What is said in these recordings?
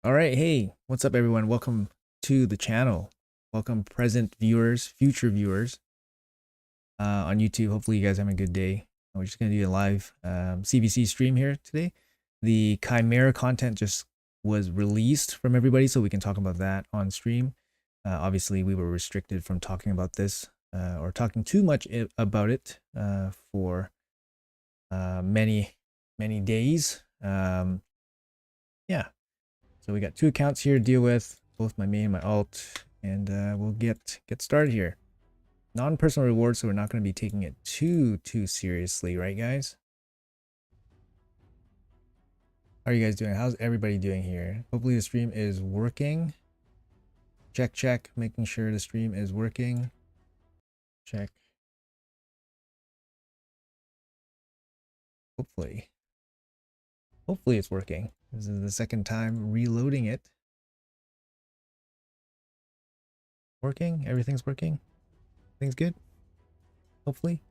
All right, hey, what's up, everyone? Welcome to the channel. Welcome, present viewers, future viewers on YouTube. Hopefully, you guys are having a good day. We're just gonna do a live CVC stream here today. The Chimera content just was released from everybody, so we can talk about that on stream. Obviously, we were restricted from talking about this or talking too much about it for many days. Yeah. So we got two accounts here to deal with, both my main and my alt, and we'll get started here. Non-personal rewards, so we're not going to be taking it too seriously, right, guys? How are you guys doing? How's everybody doing here? Hopefully the stream is working. Check, making sure the stream is working. Check. Hopefully it's working. This is the second time reloading it. Working? Everything's working? Things good? Hopefully.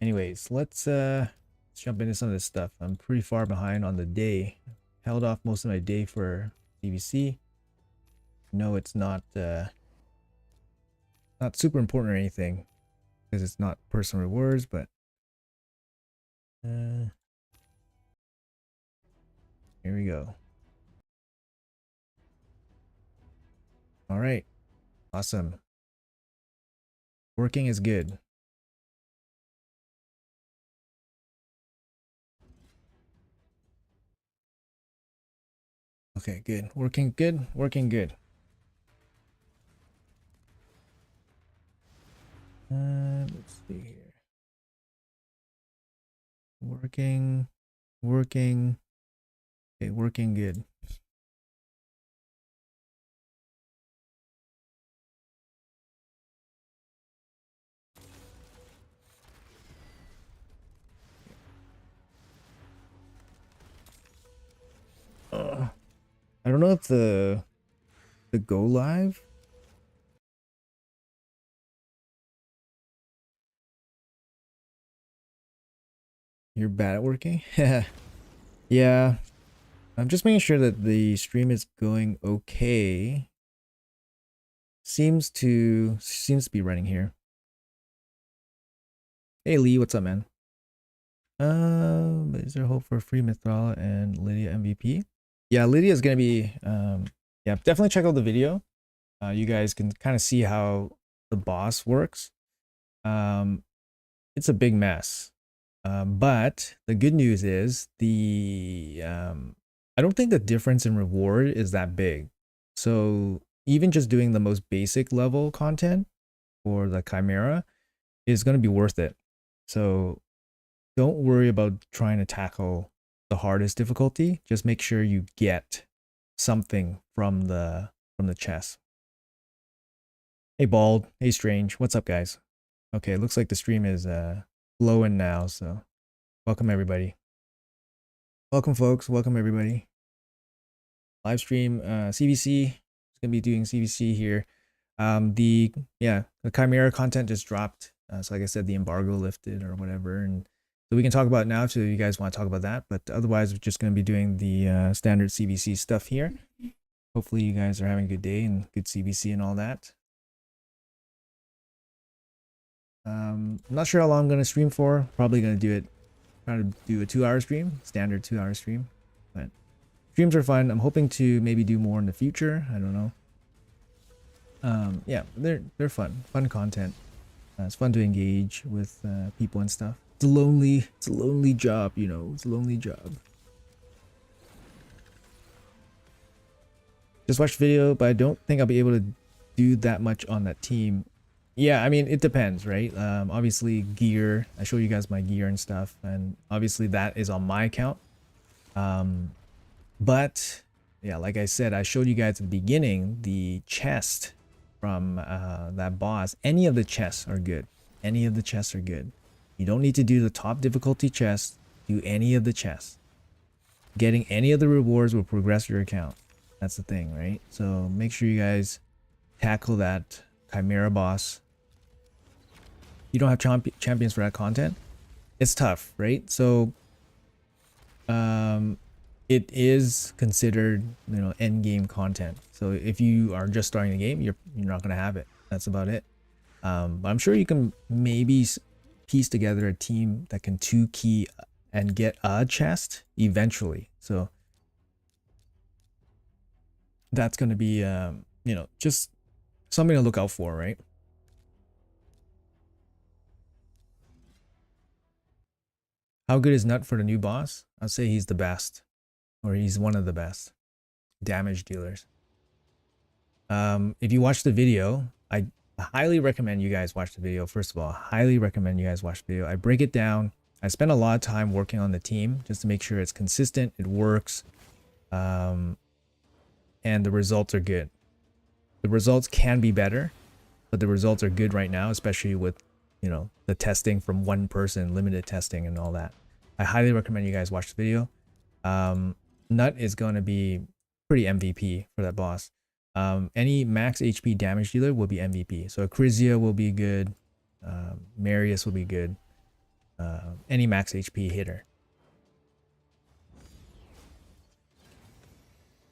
Anyways, let's jump into some of this stuff. I'm pretty far behind on the day. Held off most of my day for CVC. No, it's not super important or anything because it's not personal rewards, but here we go. All right, awesome. Working is good. Okay, good. Working good. Let's see here. Working. Okay, working good. I don't know if the go live. You're bad at working? Yeah. I'm just making sure that the stream is going okay. Seems to be running here. Hey Lee, what's up, man? Is there hope for free Mithral and Lydia MVP? Yeah, Lydia is gonna be yeah, definitely check out the video. You guys can kind of see how the boss works. It's a big mess. But the good news is I don't think the difference in reward is that big. So even just doing the most basic level content for the Chimera is going to be worth it. So don't worry about trying to tackle the hardest difficulty. Just make sure you get something from the chest. Hey Bald, hey Strange, what's up guys? Okay, it looks like the stream is flowing now, so welcome everybody. Welcome folks, welcome everybody. Live stream CVC. It's gonna be doing CVC here. The Chimera content just dropped. So like I said, the embargo lifted or whatever, and so we can talk about it now if you guys want to talk about that. But otherwise, we're just gonna be doing the standard CVC stuff here. Hopefully, you guys are having a good day and good CVC and all that. I'm not sure how long I'm gonna stream for. Probably gonna try to do a 2-hour stream, standard 2-hour stream. But streams are fun. I'm hoping to maybe do more in the future. I don't know. Yeah, they're fun content. It's fun to engage with people and stuff. It's a lonely job, you know. It's a lonely job. Just watched the video, but I don't think I'll be able to do that much on that team. Yeah, I mean, it depends, right? Obviously gear, I show you guys my gear and stuff, and obviously that is on my account. But yeah, like I said, I showed you guys at the beginning the chest from that boss. Any of the chests are good. Any of the chests are good. You don't need to do the top difficulty chest. Do any of the chests. Getting any of the rewards will progress your account. That's the thing, right? So make sure you guys tackle that Chimera boss. You don't have champions for that content. It's tough, right? So it is considered, you know, end game content. So if you are just starting the game, you're not gonna have it. That's about it. But I'm sure you can maybe piece together a team that can 2-key and get a chest eventually. So that's gonna be, you know, just something to look out for, right? How good is Nut for the new boss? I'd say he's the best, or he's one of the best damage dealers. If you watch the video, I highly recommend you guys watch the video. First of all, highly recommend you guys watch the video. I break it down. I spend a lot of time working on the team just to make sure it's consistent, it works, and the results are good. The results can be better, but the results are good right now, especially with, you know, the testing from one person, limited testing and all that. I highly recommend you guys watch the video. Nut is going to be pretty MVP for that boss. Any max HP damage dealer will be MVP. So Acrizia will be good. Marius will be good. Any max HP hitter.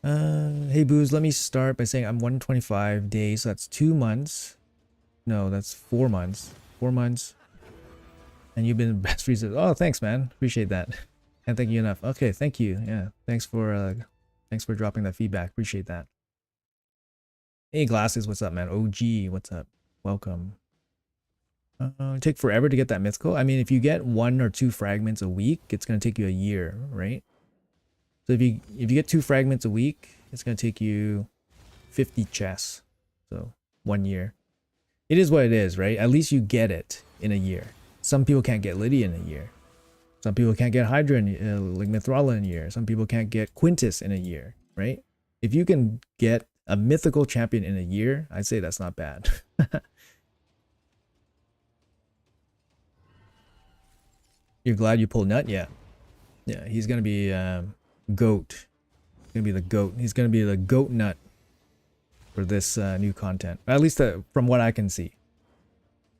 Hey Booze, let me start by saying I'm 125 days. So that's 2 months. No, that's 4 months. 4 months. And you've been the best reason. Oh, thanks, man. Appreciate that. Can't thank you enough. Okay, thank you. Yeah, thanks for dropping that feedback. Appreciate that. Hey, Glasses, what's up, man? OG, what's up? Welcome. Take forever to get that mythical. I mean, if you get 1 or 2 fragments a week, it's gonna take you a year, right? So if you get 2 fragments a week, it's gonna take you 50 chests. So 1 year. It is what it is, right? At least you get it in a year. Some people can't get Lydia in a year. Some people can't get Hydra in, like Mithrala in a year. Some people can't get Quintus in a year, right? If you can get a mythical champion in a year, I'd say that's not bad. You're glad you pulled Nut? Yeah. Yeah, he's going to be GOAT. He's going to be the GOAT. He's going to be the GOAT Nut for this new content. At least from what I can see.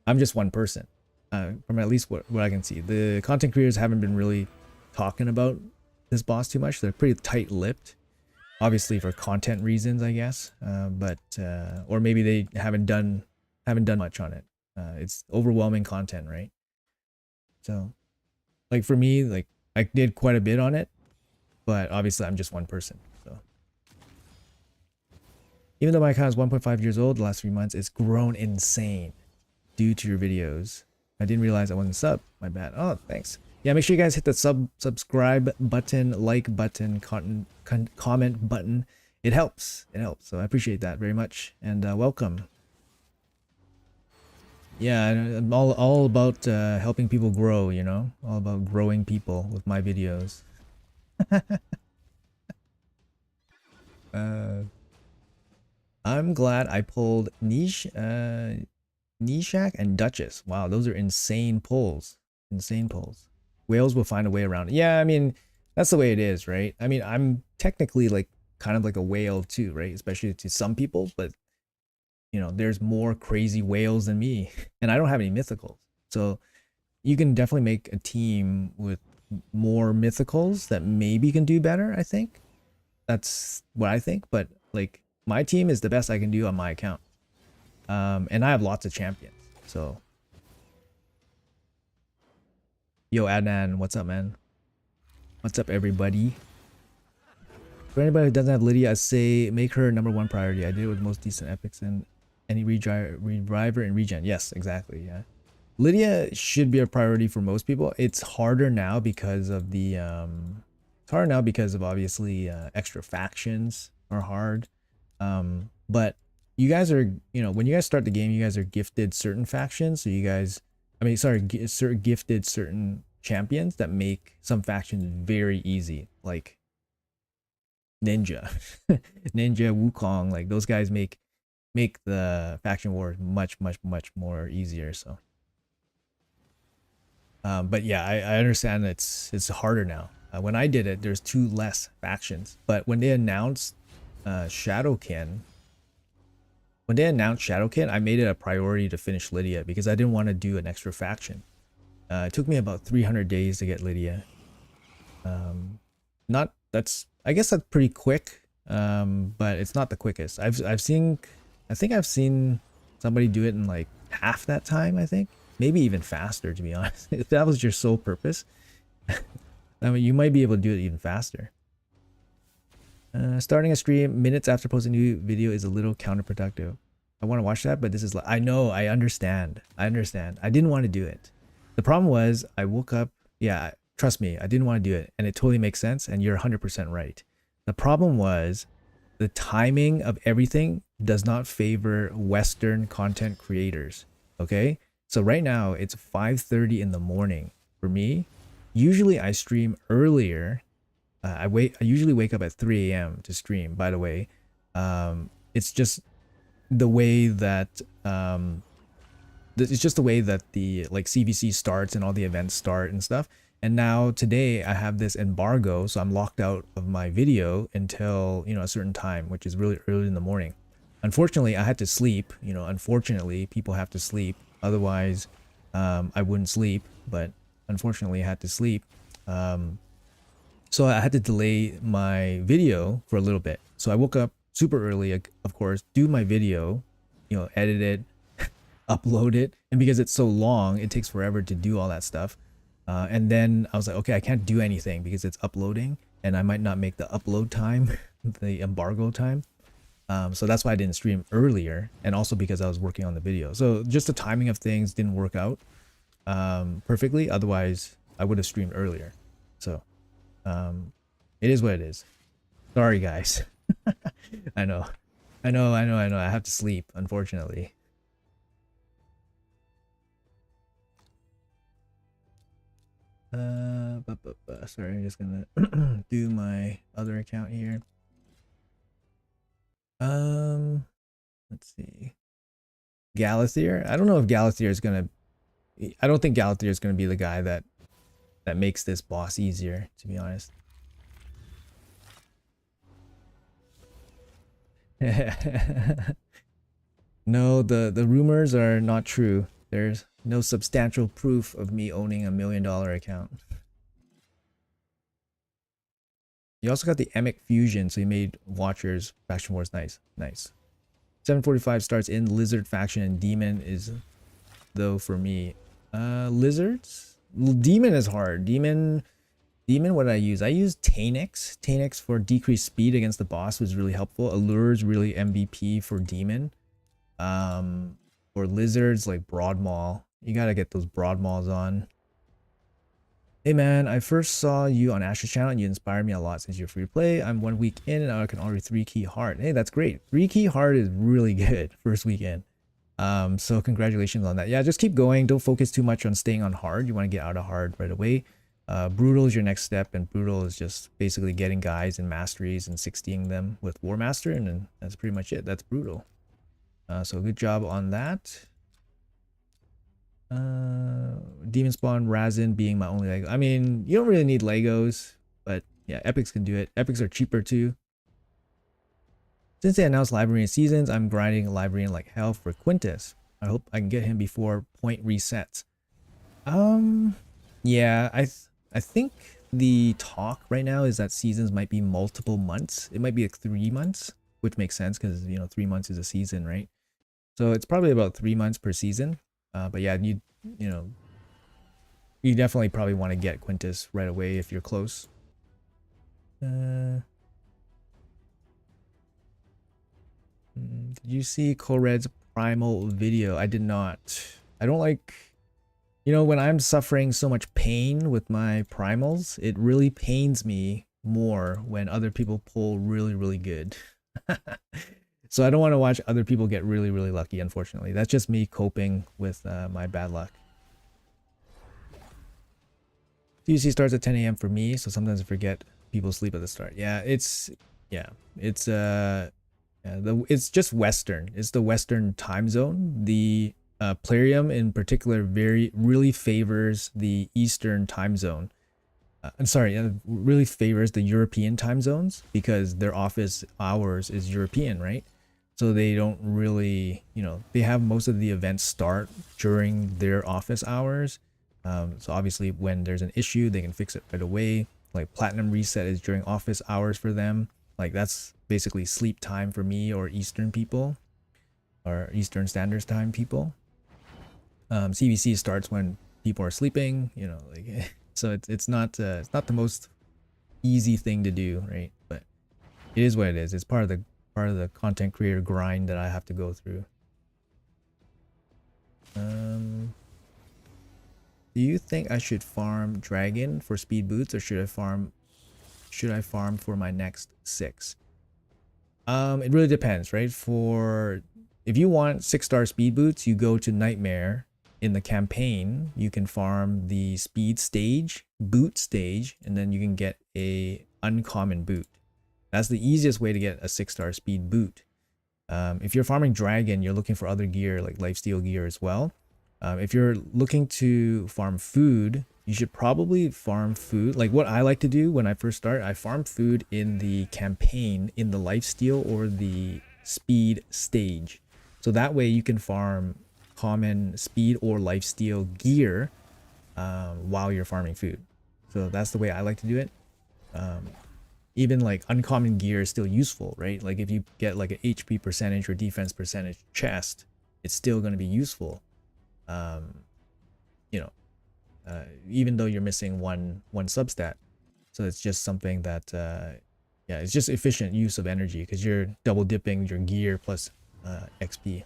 I'm just one person. From at least what I can see. The content creators haven't been really talking about this boss too much. They're pretty tight-lipped. Obviously for content reasons, I guess. Or maybe they haven't done much on it. It's overwhelming content, right? So, like for me, like I did quite a bit on it, but obviously I'm just one person. So, even though my account is 1.5 years old, the last 3 months, it's grown insane due to your videos. I didn't realize I wasn't sub. My bad. Oh, thanks. Yeah, make sure you guys hit the subscribe button, like button, comment button. It helps. It helps. So I appreciate that very much. And welcome. Yeah, I'm all about helping people grow, you know? All about growing people with my videos. I'm glad I pulled Nishak and Duchess. Wow, those are insane pulls. Insane pulls. Whales will find a way around it. Yeah, I mean, that's the way it is, right? I mean, I'm technically like kind of like a whale too, right? Especially to some people, but you know, there's more crazy whales than me, and I don't have any mythicals. So you can definitely make a team with more mythicals that maybe can do better, I think. That's what I think, but like my team is the best I can do on my account. And I have lots of champions, so. Yo, Adnan, what's up, man? What's up, everybody? For anybody who doesn't have Lydia, I say make her #1 priority. I did it with most decent epics and any reviver and regen. Yes, exactly, yeah. Lydia should be a priority for most people. It's harder now because of the, it's harder now because of obviously extra factions are hard. But you guys are, you know, when you guys start the game, you guys are gifted certain factions. So you guys, I mean, sorry, gifted certain champions that make some factions very easy, like Ninja, Ninja, Wukong. Like those guys make the faction wars much more easier. So, but yeah, I understand it's harder now. When I did it, there's 2 less factions. But when they announced Shadowkin. When they announced Shadowkin, I made it a priority to finish Lydia because I didn't want to do an extra faction. It took me about 300 days to get Lydia. not that's I guess that's pretty quick, but it's not the quickest. I've seen, I think I've seen somebody do it in like half that time. I think maybe even faster, to be honest. If that was your sole purpose, I mean, you might be able to do it even faster. Starting a stream minutes after posting a new video is a little counterproductive. I want to watch that, but this is like, I know, I understand. I didn't want to do it. The problem was I woke up, yeah, trust me, I didn't want to do it, and it totally makes sense, and you're 100% right. The problem was the timing of everything does not favor Western content creators, okay? So right now it's 5:30 in the morning for me. Usually I stream earlier. I usually wake up at 3 a.m. to stream, by the way. It's just the way that it's just the way that the like CVC starts and all the events start and stuff. And now today I have this embargo, so I'm locked out of my video until, you know, a certain time, which is really early in the morning. Unfortunately, I had to sleep. You know, unfortunately, people have to sleep. Otherwise, I wouldn't sleep. But unfortunately, I had to sleep. So I had to delay my video for a little bit. So I woke up super early, of course, do my video, you know, edit it, upload it. And because it's so long, it takes forever to do all that stuff. And then I was like, okay, I can't do anything because it's uploading and I might not make the upload time, the embargo time. So that's why I didn't stream earlier, and also because I was working on the video. So just the timing of things didn't work out perfectly. Otherwise, I would have streamed earlier. So it is what it is. Sorry, guys. I know. I have to sleep, unfortunately. Sorry, I'm just gonna do my other account here. Let's see. Galathier. I don't know if Galathier is gonna. I don't think Galathier is gonna be the guy that makes this boss easier, to be honest. No, the rumors are not true. There's no substantial proof of me owning $1 million account. You also got the Emic Fusion, so you made Watchers Faction Wars. Nice. 745 starts in Lizard faction, and Demon is, though, for me. Lizards? Demon is hard. Demon, what did I use? I used Tanix. Tanix for decreased speed against the boss was really helpful. Allure's really MVP for Demon. For Lizards, like Broadmaul. You gotta get those Broadmauls on. Hey man, I first saw you on Ash's channel and you inspired me a lot since you're free to play. I'm 1 week in and I can already 3-key hard. Hey, that's great. 3-key hard is really good first weekend. So congratulations on that. Yeah, just keep going. Don't focus too much on staying on hard. You want to get out of hard right away. Brutal is your next step, and brutal is just basically getting guys and masteries and 60ing them with War Master, and then that's pretty much it. That's brutal. So good job on that. Demon Spawn Razin being my only Lego. I mean, you don't really need Legos, but yeah, Epics can do it. Epics are cheaper too. Since they announced Librarian Seasons, I'm grinding Librarian like hell for Quintus. I hope I can get him before point resets. Yeah, I think the talk right now is that seasons might be multiple months. It might be like 3 months, which makes sense because, you know, 3 months is a season, right? So it's probably about 3 months per season. But yeah, you know, you definitely probably want to get Quintus right away if you're close. Did you see Kored's primal video? I did not. I don't like, you know, when I'm suffering so much pain with my primals, it really pains me more when other people pull really, really good. So I don't want to watch other people get really, really lucky, unfortunately. That's just me coping with my bad luck. CVC starts at 10 a.m. for me, so sometimes I forget people sleep at the start. Yeah, it's just Western. It's the Western time zone. The Plarium in particular really favors the Eastern time zone. Really favors the European time zones because their office hours is European, right? So they don't really, you know, they have most of the events start during their office hours. So obviously when there's an issue, they can fix it right away. Like platinum reset is during office hours for them. Like that's basically sleep time for me or Eastern people or Eastern Standard Time people. CVC starts when people are sleeping, you know, like so it's not the most easy thing to do, right? But it is what it is. It's part of the content creator grind that I have to go through. Do you think I should farm dragon for speed boots, or should I farm for my next 6? It really depends, right? For if you want 6-star speed boots, you go to Nightmare. In the campaign, you can farm the speed stage, boot stage, and then you can get a uncommon boot. That's the easiest way to get a 6-star speed boot. If you're farming dragon, you're looking for other gear like lifesteal gear as well. If you're looking to farm food, you should probably farm food. Like what I like to do when I first start, I farm food in the campaign, in the lifesteal or the speed stage. So that way you can farm common speed or lifesteal gear while you're farming food. So that's the way I like to do it. Even like uncommon gear is still useful, right? Like if you get like an HP percentage or defense percentage chest, it's still going to be useful. You know, even though you're missing one substat. So it's just something that yeah, it's just efficient use of energy because you're double dipping your gear plus XP.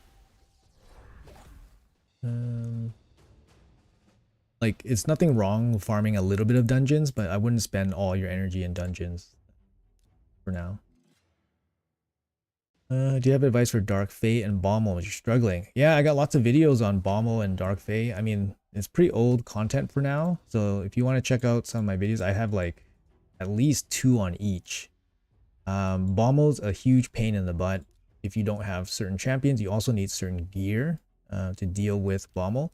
Like it's nothing wrong with farming a little bit of dungeons, but I wouldn't spend all your energy in dungeons for now. Do you have advice for Dark Fate and Bommel if you're struggling? Yeah, I got lots of videos on Bommel and Dark Fate. I mean, it's pretty old content for now. So if you want to check out some of my videos, I have like at least 2 on each. Bommel's a huge pain in the butt. If you don't have certain champions, you also need certain gear to deal with Bommel.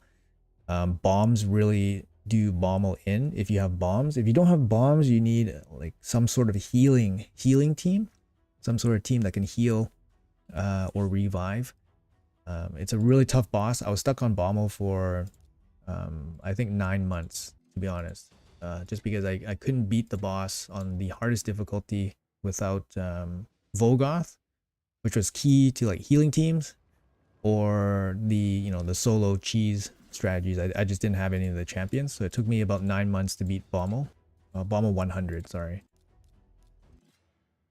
Bombs really do Bommel in if you have bombs. If you don't have bombs, you need like some sort of healing team. Some sort of team that can heal or revive. It's a really tough boss. I was stuck on Bommel for I think 9 months, to be honest. Just because I couldn't beat the boss on the hardest difficulty without Volgoth, which was key to like healing teams, or the the solo cheese strategies. I just didn't have any of the champions, so it took me about 9 months to beat Bommel. Bommel 100, sorry.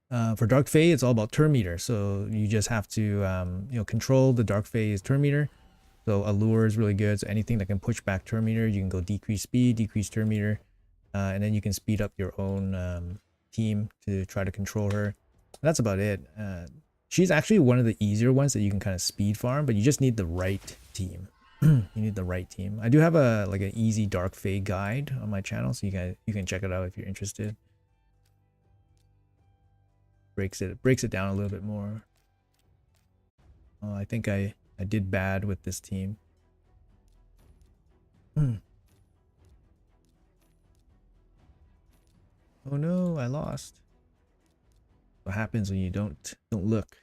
For Dark Fae, it's all about turn meter, so you just have to control the Dark Fae's turn meter. So Allure is really good, so anything that can push back turn meter, you can go decrease speed, decrease turn meter, and then you can speed up your own team to try to control her. That's about it. She's actually one of the easier ones that you can kind of speed farm, but you just need the right team. You need the right team. I do have an easy Dark Fae guide on my channel, so you can check it out if you're interested. Breaks it down a little bit more. Oh, I think I did bad with this team. Oh no, I lost. What happens when you don't look?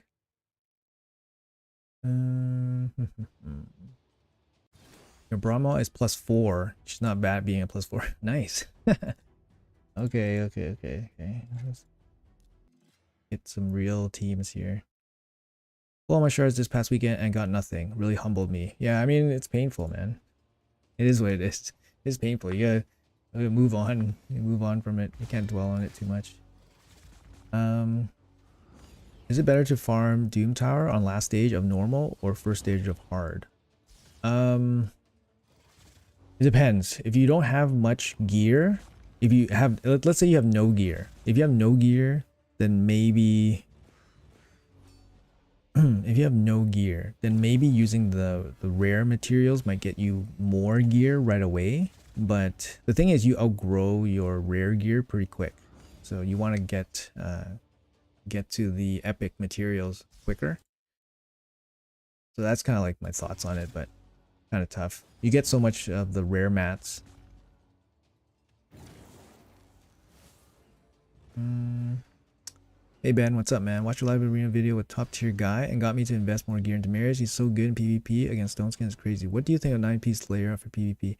Your Brahma is +4. She's not bad being a +4. Nice. Okay. Let's get some real teams here. Pulled all my shards this past weekend and got nothing. Really humbled me. Yeah, I mean, it's painful, man. It is what it is. It's painful. You gotta move on. You move on from it. You can't dwell on it too much. Is it better to farm Doom Tower on last stage of normal or first stage of hard? It depends. If you don't have much gear, if you have, let's say you have no gear. If you have no gear, then maybe if you have no gear, then maybe using the rare materials might get you more gear right away. But the thing is, you outgrow your rare gear pretty quick, so you want to get to the epic materials quicker. So that's kind of like my thoughts on it, but kind of tough. You get so much of the rare mats. Hey Ben, what's up, man? Watch a live arena video with top tier guy and got me to invest more gear into Marius. He's so good in PvP against Stoneskin. It's crazy. What do you think of 9-piece Slayer for PvP?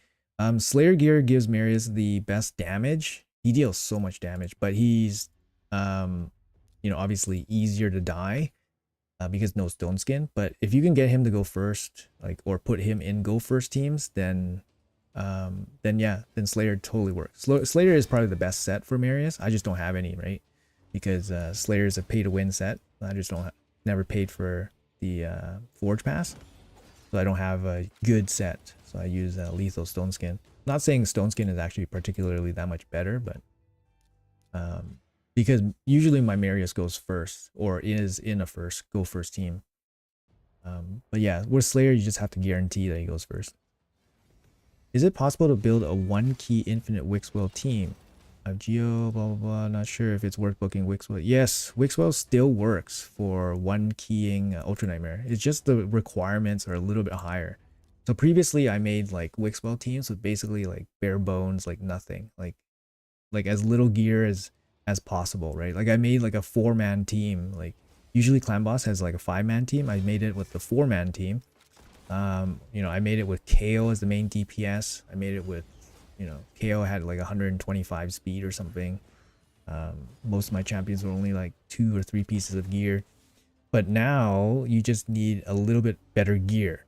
Slayer gear gives Marius the best damage He deals so much damage, but he's obviously easier to die because no stone skin. But if you can get him to go first, like, or put him in go first teams, then yeah, then Slayer totally works. Slayer is probably the best set for Marius. I just don't have any, right? Because Slayer is a pay to win set. I just don't never paid for the Forge Pass, so I don't have a good set. So I use Lethal Stone Skin. Not saying Stone Skin is actually particularly that much better, but because usually my Marius goes first or is in a go first team. But yeah, with Slayer, you just have to guarantee that he goes first. Is it possible to build a 1-key infinite Wixwell team? Geo, blah, blah, blah. Not sure if it's worth booking Wixwell. Yes, Wixwell still works for 1-keying Ultra Nightmare. It's just the requirements are a little bit higher. So previously I made like Wixwell teams with basically like bare bones, like nothing, like as little gear as possible, right? Like I made like a 4-man team. Like usually Clan Boss has like a 5-man team. I made it with the 4-man team. I made it with KO as the main DPS. I made it with, KO had like 125 speed or something. Most of my champions were only like 2 or 3 pieces of gear. But now you just need a little bit better gear,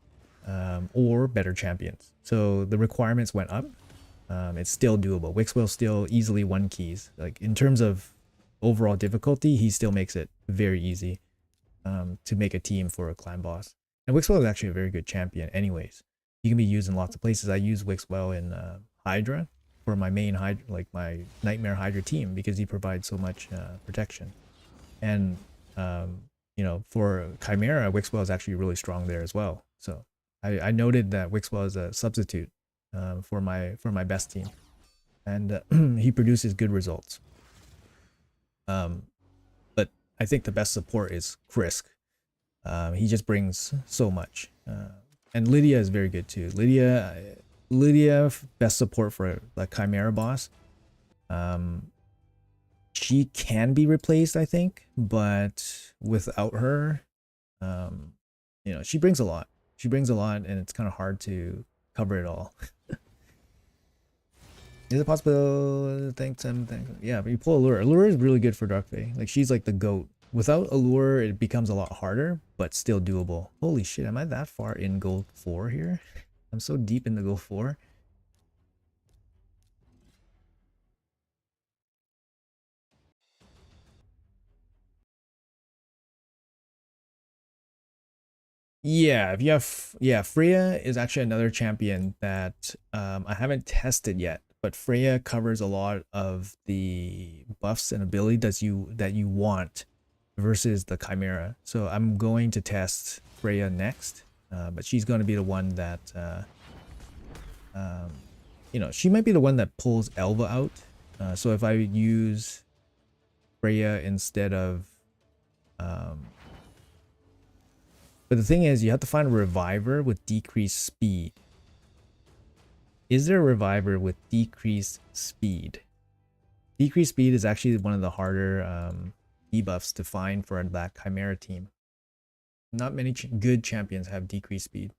or better champions. So the requirements went up. It's still doable. Wixwell still easily 1 keys. Like in terms of overall difficulty, he still makes it very easy to make a team for a Clan Boss. And Wixwell is actually a very good champion anyways. He can be used in lots of places. I use Wixwell in Hydra for my main Hydra, like my Nightmare Hydra team, because he provides so much protection. And for Chimera, Wixwell is actually really strong there as well. So I noted that Wixwell is a substitute for my best team, and he produces good results. But I think the best support is Krisk. He just brings so much, and Lydia is very good too. Lydia, best support for the Chimera boss. She can be replaced, I think, but without her, she brings a lot. She brings a lot, and it's kind of hard to cover it all. Is it possible? Thanks. Yeah, but you pull Allure. Allure is really good for Dark Fae. Like, she's like the GOAT. Without Allure, it becomes a lot harder, but still doable. Holy shit, am I that far in Gold 4 here? I'm so deep in the Gold 4. Yeah, if you have, yeah, Freya is actually another champion that I haven't tested yet, but Freya covers a lot of the buffs and abilities that you want versus the Chimera. So I'm going to test Freya next, but she's going to be the one that she might be the one that pulls Elva out. So if I use Freya instead of but the thing is, you have to find a reviver with decreased speed. Is there a reviver with decreased speed? Decreased speed is actually one of the harder debuffs to find for that Chimera team. Not many good champions have decreased speed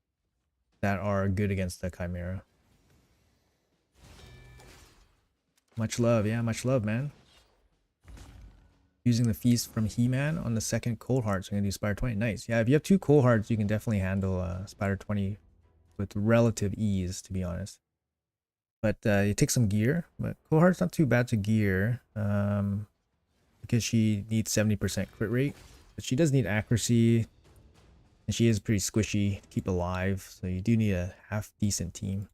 that are good against the Chimera. Much love, yeah, much love, man. Using the feast from He-Man on the second Cold Heart, so I'm gonna do Spider 20. Nice. Yeah, if you have 2 Cold Hearts, you can definitely handle Spider 20 with relative ease, to be honest. But it takes some gear, but Cold Heart's not too bad to gear, because she needs 70% crit rate, but she does need accuracy, and she is pretty squishy to keep alive, so you do need a half decent team.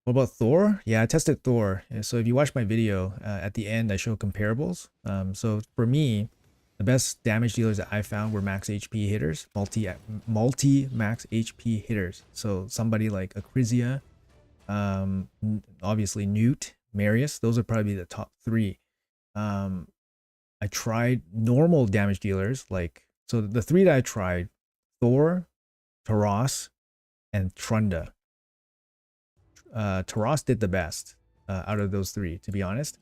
What about Thor? Yeah, I tested Thor. So if you watch my video, at the end I show comparables. So for me, the best damage dealers that I found were max HP hitters, multi max HP hitters. So somebody like Acrisia, obviously Newt, Marius, those would probably be the top 3. I tried normal damage dealers, so the 3 that I tried: Thor, Taras, and Trunda. Taras did the best out of those 3, to be honest,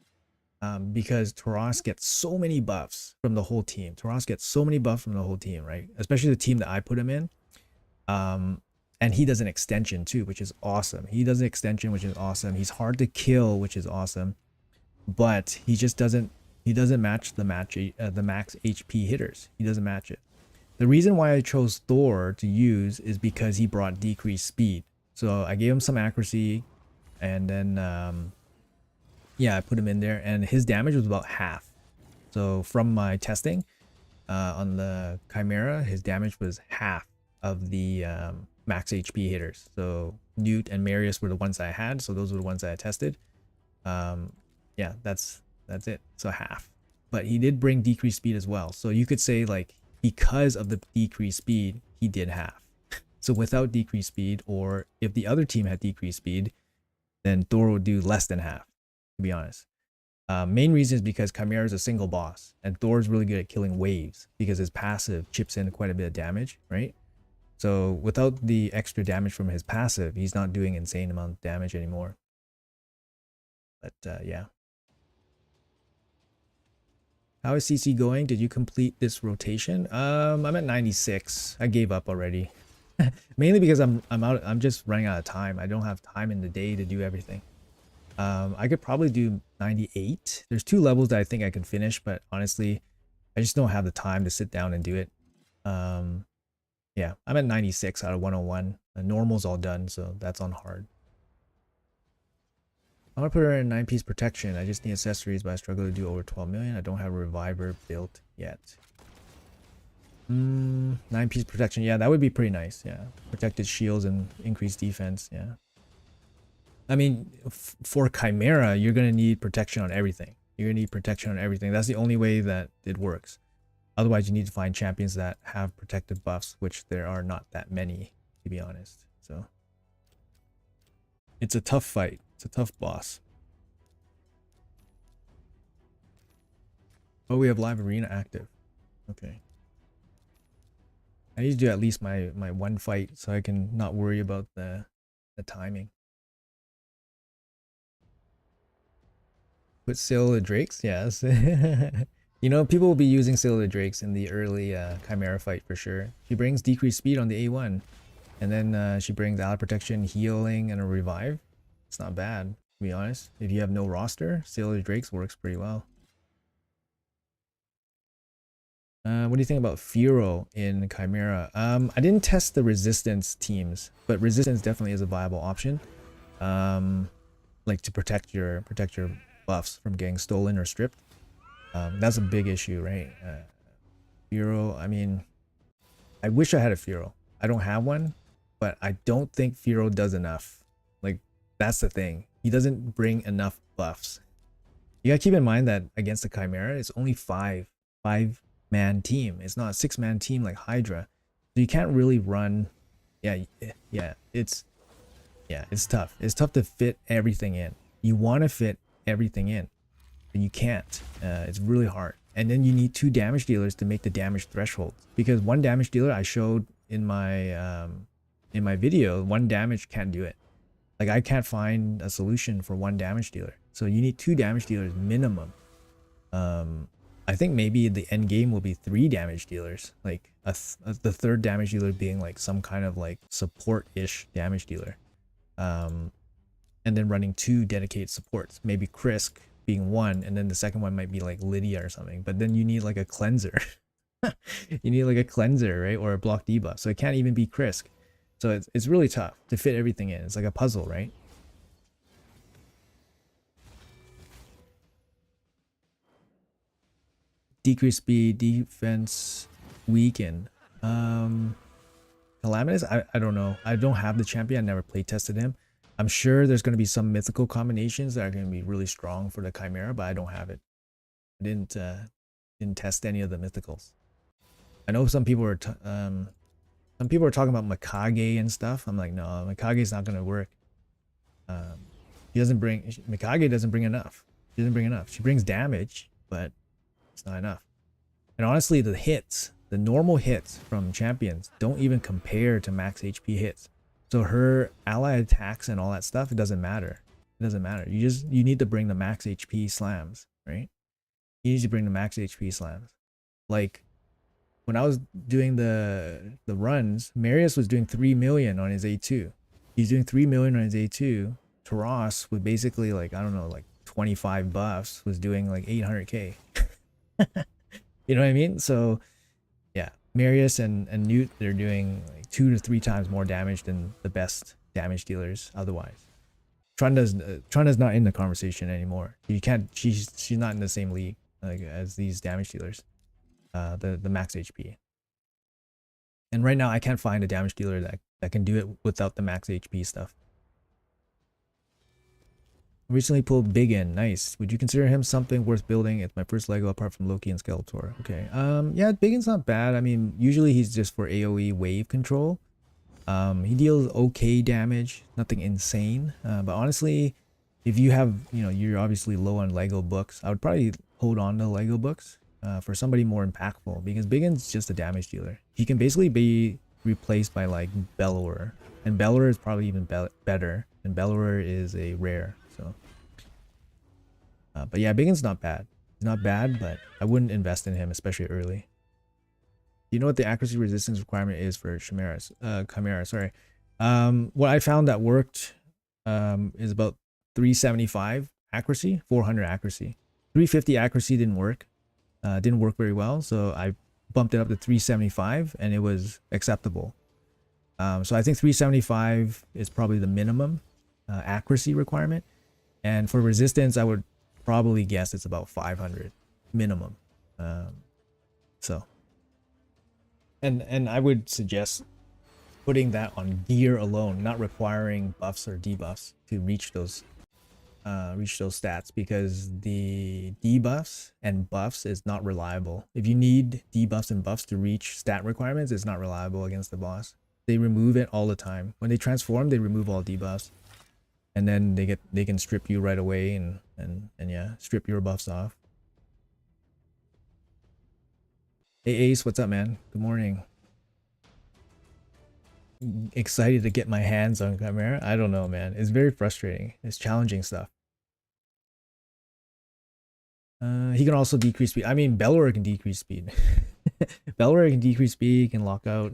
because Taras gets so many buffs from the whole team. Right? Especially the team that I put him in. And he does an extension too, which is awesome. He does an extension, which is awesome. He's hard to kill, which is awesome. But he just doesn't match the max HP hitters. He doesn't match it. The reason why I chose Thor to use is because he brought decreased speed. So I gave him some accuracy, and then yeah, I put him in there, and his damage was about half. So from my testing on the Chimera, his damage was half of the max HP hitters. So Newt and Marius were the ones I had, so those were the ones I tested. Yeah, that's it. So half. But he did bring decreased speed as well. So you could say, like, because of the decreased speed, he did half. So without decreased speed, or if the other team had decreased speed, then Thor would do less than half, to be honest. Main reason is because Chimera is a single boss, and Thor's really good at killing waves because his passive chips in quite a bit of damage, right? So without the extra damage from his passive, he's not doing insane amount of damage anymore. But yeah. How is CC going? Did you complete this rotation? I'm at 96. I gave up already. Mainly because I'm just running out of time. I don't have time in the day to do everything. I could probably do 98. There's 2 levels that I think I can finish, but honestly, I just don't have the time to sit down and do it. Yeah, I'm at 96 out of 101. The normal's all done, so that's on hard. I'm gonna put her in 9-piece protection. I just need accessories, but I struggle to do over 12 million. I don't have a reviver built yet. 9-piece protection. Yeah, that would be pretty nice. Yeah, protected shields and increased defense. Yeah. I mean, for Chimera, you're gonna need protection on everything. You're gonna need protection on everything. That's the only way that it works. Otherwise, you need to find champions that have protected buffs, which there are not that many, to be honest. So it's a tough fight. It's a tough boss. Oh, we have live arena active. Okay. I need to do at least my one fight so I can not worry about the timing. Put Scylla Drakes? Yes. You know, people will be using Scylla Drakes in the early Chimera fight for sure. She brings decreased speed on the A1. And then she brings ally protection, healing, and a revive. It's not bad, to be honest. If you have no roster, Scylla Drakes works pretty well. What do you think about Furo in Chimera? I didn't test the resistance teams, but resistance definitely is a viable option. Like to protect your buffs from getting stolen or stripped. That's a big issue, right? Furo, I mean, I wish I had a Furo. I don't have one, but I don't think Furo does enough. Like, that's the thing. He doesn't bring enough buffs. You gotta keep in mind that against the Chimera, it's only five-man team. It's not a 6-man team like Hydra. So you can't really run. Yeah, it's tough. It's tough to fit everything in. You want to fit everything in, but you can't. It's really hard. And then you need 2 damage dealers to make the damage threshold. Because 1 damage dealer I showed in my video, 1 damage can't do it. Like, I can't find a solution for 1 damage dealer. So you need 2 damage dealers minimum. I think maybe the end game will be 3 damage dealers. Like the 3rd damage dealer being like some kind of like support-ish damage dealer. And then running 2 dedicated supports. Maybe Krisk being 1, and then the second one might be like Lydia or something. But then you need like a cleanser. You need like a cleanser, right? Or a block debuff. So it can't even be Krisk. So it's really tough to fit everything in. It's like a puzzle, right? Decrease speed, defense, weaken. Calamitous? I don't know. I don't have the champion. I never play tested him. I'm sure there's going to be some mythical combinations that are going to be really strong for the Chimera, but I don't have it. I didn't test any of the mythicals. I know some people are talking about Mikage and stuff. I'm like, no, Mikage's not going to work. Mikage doesn't bring enough. She doesn't bring enough. She brings damage, but it's not enough. And honestly, the hits, the normal hits from champions don't even compare to max HP hits. So her ally attacks and all that stuff, it doesn't matter. It doesn't matter. You need to bring the max HP slams, right? You need to bring the max HP slams. Like when I was doing the runs, Marius was doing 3 million on his A2. He's doing 3 million on his A2. Taras with basically like, I don't know, like 25 buffs was doing like 800k. You know what I mean? So yeah, Marius and Newt, they're doing like 2 to 3 times more damage than the best damage dealers otherwise. Trunda's not in the conversation anymore. You can't, she's not in the same league like as these damage dealers. The max HP. And right now I can't find a damage dealer that can do it without the max HP stuff. Recently pulled Big In. Nice. Would you consider him something worth building? It's my first Lego apart from Loki and Skeletor. Okay. Yeah, Big In's not bad. I mean, usually he's just for AoE wave control. He deals okay damage, nothing insane. But honestly, if you have, you know, you're obviously low on Lego books, I would probably hold on to Lego books for somebody more impactful, because Biggin's just a damage dealer. He can basically be replaced by like Bellower, and Bellower is probably even better, and Bellower is a rare. So, but yeah, Biggin's not bad. He's not bad, but I wouldn't invest in him, especially early. You know what the accuracy resistance requirement is for Chimera? Sorry. What I found that worked is about 375 accuracy, 400 accuracy. 350 accuracy didn't work. Didn't work very well, so I bumped it up to 375 and it was acceptable. So I think 375 is probably the minimum accuracy requirement, and for resistance I would probably guess it's about 500 minimum. So and I would suggest putting that on gear alone, not requiring buffs or debuffs to reach those stats, because the debuffs and buffs is not reliable. If you need debuffs and buffs to reach stat requirements, it's not reliable against the boss. They remove it all the time. When they transform, they remove all debuffs, and then they can strip you right away and yeah, strip your buffs off. Hey Ace, what's up, man? Good morning. Excited to get my hands on Chimera. I don't know, man. It's very frustrating. It's challenging stuff. He can also decrease speed. I mean, Bellower can decrease speed. Bellower can decrease speed, can lock out.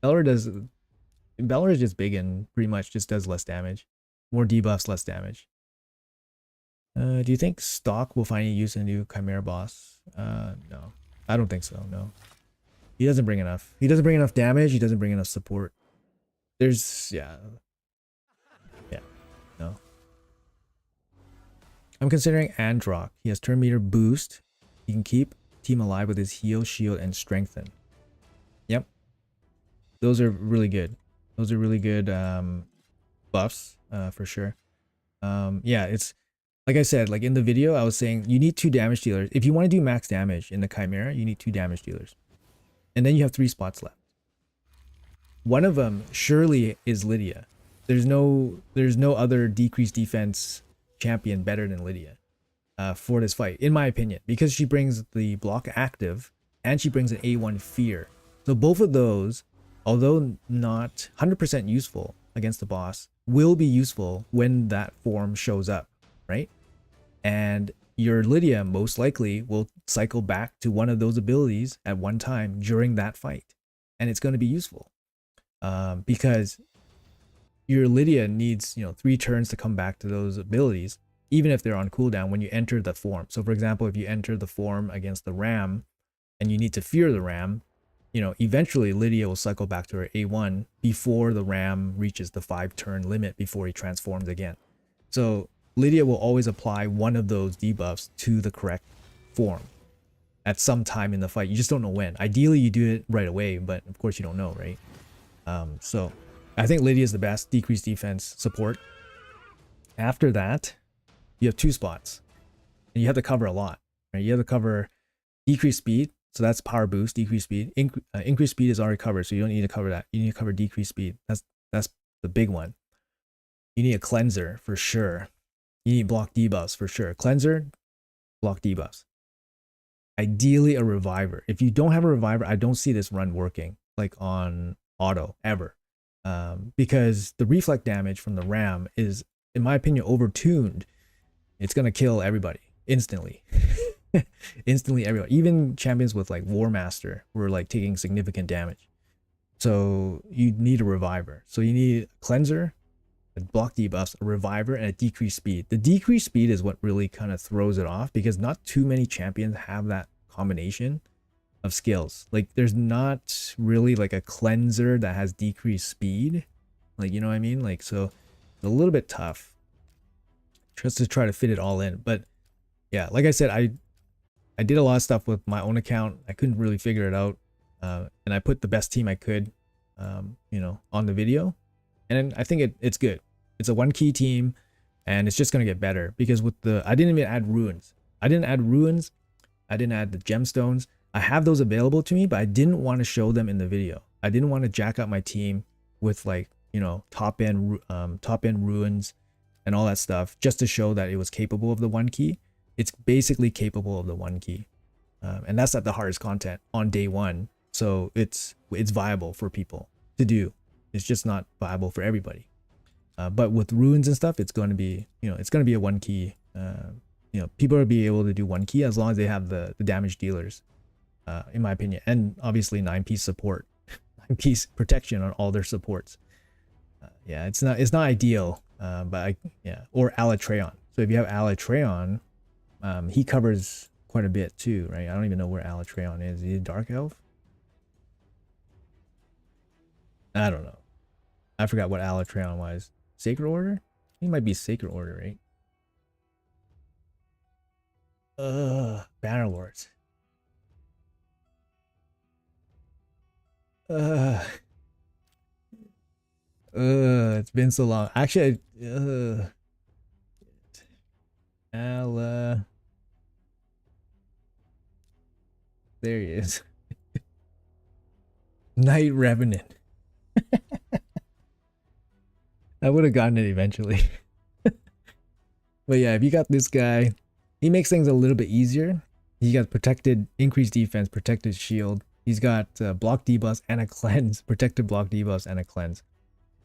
Bellower is just big and pretty much just does less damage. More debuffs, less damage. Do you think Stock will find any use in a new Chimera boss? No. I don't think so, no. He doesn't bring enough. He doesn't bring enough damage, he doesn't bring enough support. There's, yeah, no. I'm considering Androck. He has turn meter boost. He can keep team alive with his heal, shield, and strengthen. Yep. Those are really good. Those are really good buffs, for sure. Yeah, it's like I said, like in the video, I was saying you need 2 damage dealers. If you want to do max damage in the Chimera, you need 2 damage dealers. And then you have 3 spots left. One of them surely is Lydia. There's no other decreased defense champion better than Lydia for this fight, in my opinion, because she brings the block active and she brings an A1 fear. So both of those, although not 100% useful against the boss, will be useful when that form shows up, right? And your Lydia most likely will cycle back to one of those abilities at one time during that fight, and it's going to be useful because your Lydia needs, 3 turns to come back to those abilities, even if they're on cooldown when you enter the form. So for example, if you enter the form against the Ram and you need to fear the Ram, eventually Lydia will cycle back to her A1 before the Ram reaches the 5 turn limit before he transforms again. So Lydia will always apply one of those debuffs to the correct form at some time in the fight. You just don't know when. Ideally you do it right away, but of course you don't know, right? So I think Lydia is the best decreased defense support. After that, you have 2 spots, and you have to cover a lot, right? You have to cover decreased speed, so that's power boost, decreased speed. Increased speed is already covered, so you don't need to cover that. You need to cover decreased speed. That's the big one. You need a cleanser for sure. You need block debuffs for sure. Cleanser, block debuffs. Ideally a reviver. If you don't have a reviver, I don't see this run working like on auto ever. Because the reflect damage from the Ram is, in my opinion, overtuned. It's gonna kill everybody instantly. Instantly everyone, even champions with like War Master were like taking significant damage. So you need a reviver. So you need a cleanser, a block debuffs, a reviver, and a decreased speed. The decreased speed is what really kind of throws it off because not too many champions have that combination of skills. Like there's not really like a cleanser that has decreased speed. Like, you know what I mean? Like, so it's a little bit tough just to try to fit it all in. But yeah, like I said, I did a lot of stuff with my own account. I couldn't really figure it out. And I put the best team I could, you know, on the video. And I think it's good. It's a 1-key team and it's just going to get better because with the, I didn't even add ruins. I didn't add the gemstones. I have those available to me, but I didn't want to show them in the video. I didn't want to jack up my team with like, you know, top end ruins and all that stuff just to show that it was capable of the 1-key. It's basically capable of the 1-key. And that's not the hardest content on day one. So it's viable for people to do. It's just not viable for everybody. But with ruins and stuff, it's going to be, you know, it's going to be a 1-key. You know, people will be able to do 1-key as long as they have the damage dealers, in my opinion. And obviously 9-piece support, 9-piece protection on all their supports. Yeah, it's not ideal, but yeah, or Alatreon. So if you have Alatreon, he covers quite a bit too, right? I don't even know where Alatreon is. Is he a Dark Elf? I don't know. I forgot what Alatreon was. Sacred Order? He might be Sacred Order, right? Bannerlords. It's been so long. Actually, Ala. There he is. Night Revenant. I would have gotten it eventually. But yeah, if you got this guy, he makes things a little bit easier. He got protected, increased defense, protected shield. He's got block debuffs and a cleanse, protected block debuffs and a cleanse.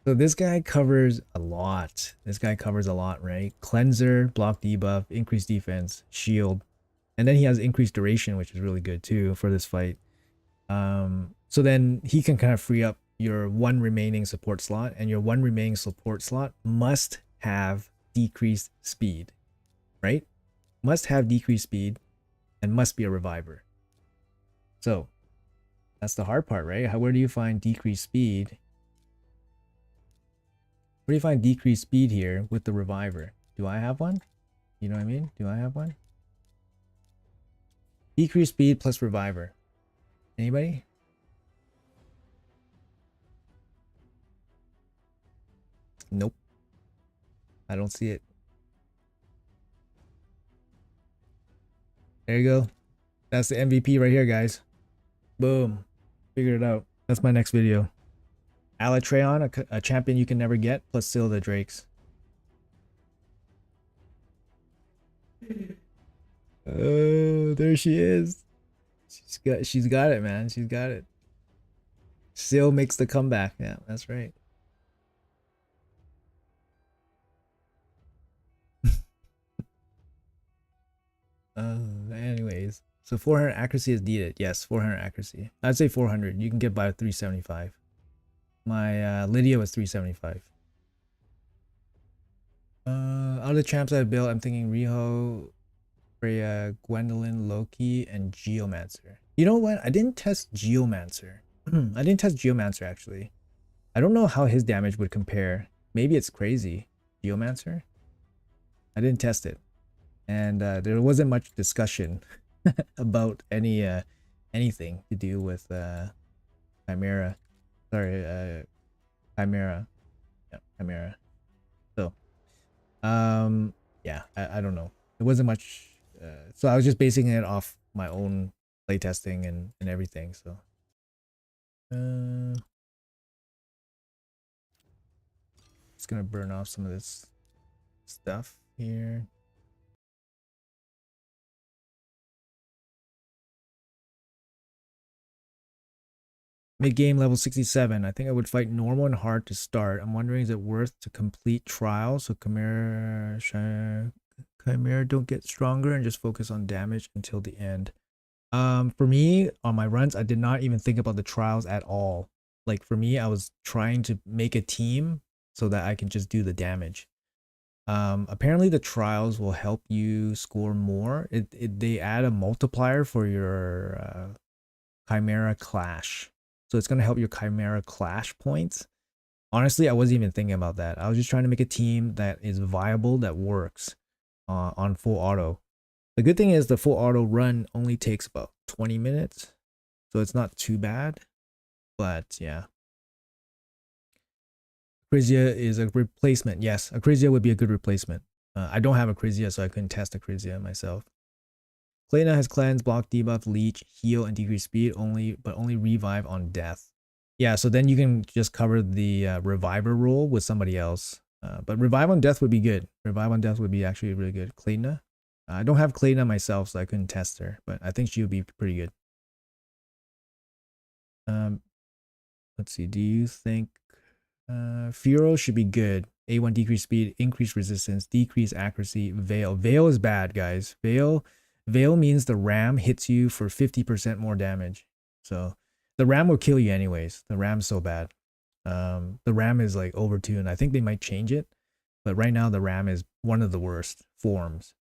So this guy covers a lot. This guy covers a lot, right? Cleanser, block debuff, increased defense, shield. And then he has increased duration, which is really good too for this fight. So then he can kind of free up your one remaining support slot, and your one remaining support slot must have decreased speed, right? Must have decreased speed and must be a reviver. So that's the hard part, right? Where do you find decreased speed? Where do you find decreased speed here with the reviver? Do I have one? You know what I mean? Do I have one? Decreased speed plus reviver. Anybody? Nope. I don't see it. There you go. That's the MVP right here, guys. Boom. Figured it out. That's my next video. Alatreon, a champion you can never get, plus still the Drakes. Oh, there she is. She's got it, man. She's got it. Still makes the comeback. Yeah, that's right. Anyways, so 400 accuracy is needed. Yes, 400 accuracy. I'd say 400. You can get by with 375. My Lydia was 375. Other champs I've built, I'm thinking Riho, Freya, Gwendolyn, Loki, and Geomancer. You know what? I didn't test Geomancer. I didn't test Geomancer actually. I don't know how his damage would compare. Maybe it's crazy. Geomancer? I didn't test it. And there wasn't much discussion about anything to do with Chimera. Sorry, Chimera. Yeah, Chimera. So, yeah, I don't know. There wasn't much. So I was just basing it off my own playtesting and everything. So, just gonna burn off some of this stuff here. Mid-game level 67. I think I would fight normal and hard to start. I'm wondering, is it worth to complete trial so Chimera Chimera don't get stronger and just focus on damage until the end. For me, on my runs, I did not even think about the trials at all. Like for me, I was trying to make a team so that I can just do the damage. Apparently the trials will help you score more. They add a multiplier for your Chimera Clash. So it's gonna help your Chimera Clash points. Honestly, I wasn't even thinking about that. I was just trying to make a team that is viable, that works on full auto. The good thing is the full auto run only takes about 20 minutes. So it's not too bad. But yeah. Acrizia is a replacement. Yes, Acrizia would be a good replacement. I don't have Acrizia, so I couldn't test Acrizia myself. Clayna has cleanse, block, debuff, leech, heal, and decrease speed only, but only revive on death. Yeah, so then you can just cover the reviver role with somebody else. But revive on death would be good. Revive on death would be actually really good. Clayna. I don't have Clayna myself, so I couldn't test her, but I think she would be pretty good. Let's see. Do you think Furo should be good? A1 decrease speed, increase resistance, decrease accuracy, veil. Veil is bad, guys. Veil means the ram hits you for 50% more damage. So the ram will kill you anyways. The ram's so bad. The ram is like overtuned. I think they might change it, but right now the ram is one of the worst forms.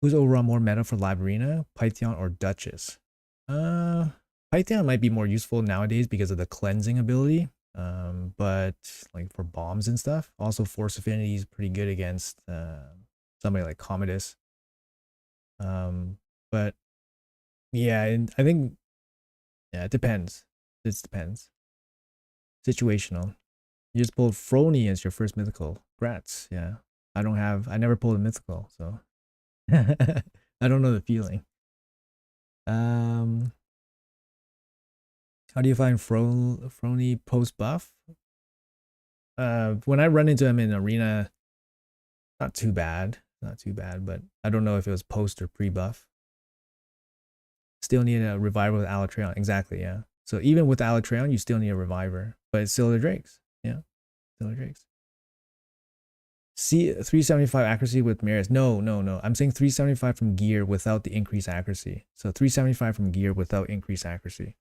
Who's overall more meta for live arena, Python or Duchess? Python might be more useful nowadays because of the cleansing ability. But like for bombs and stuff, also force affinity is pretty good against somebody like Commodus. But yeah, and I think it depends. It depends. Situational. You just pulled Frony as your first mythical. Grats, yeah. I never pulled a mythical, so I don't know the feeling. How do you find Frony post buff? When I run into him in arena, not too bad, but I don't know if it was post or pre buff. Still need a reviver with Alatreon. Exactly, yeah. So even with Alatreon, you still need a reviver, but it's still the Drakes. Yeah, still the Drakes. See 375 accuracy with mirrors. No. I'm saying 375 from gear without the increased accuracy. So 375 from gear without increased accuracy.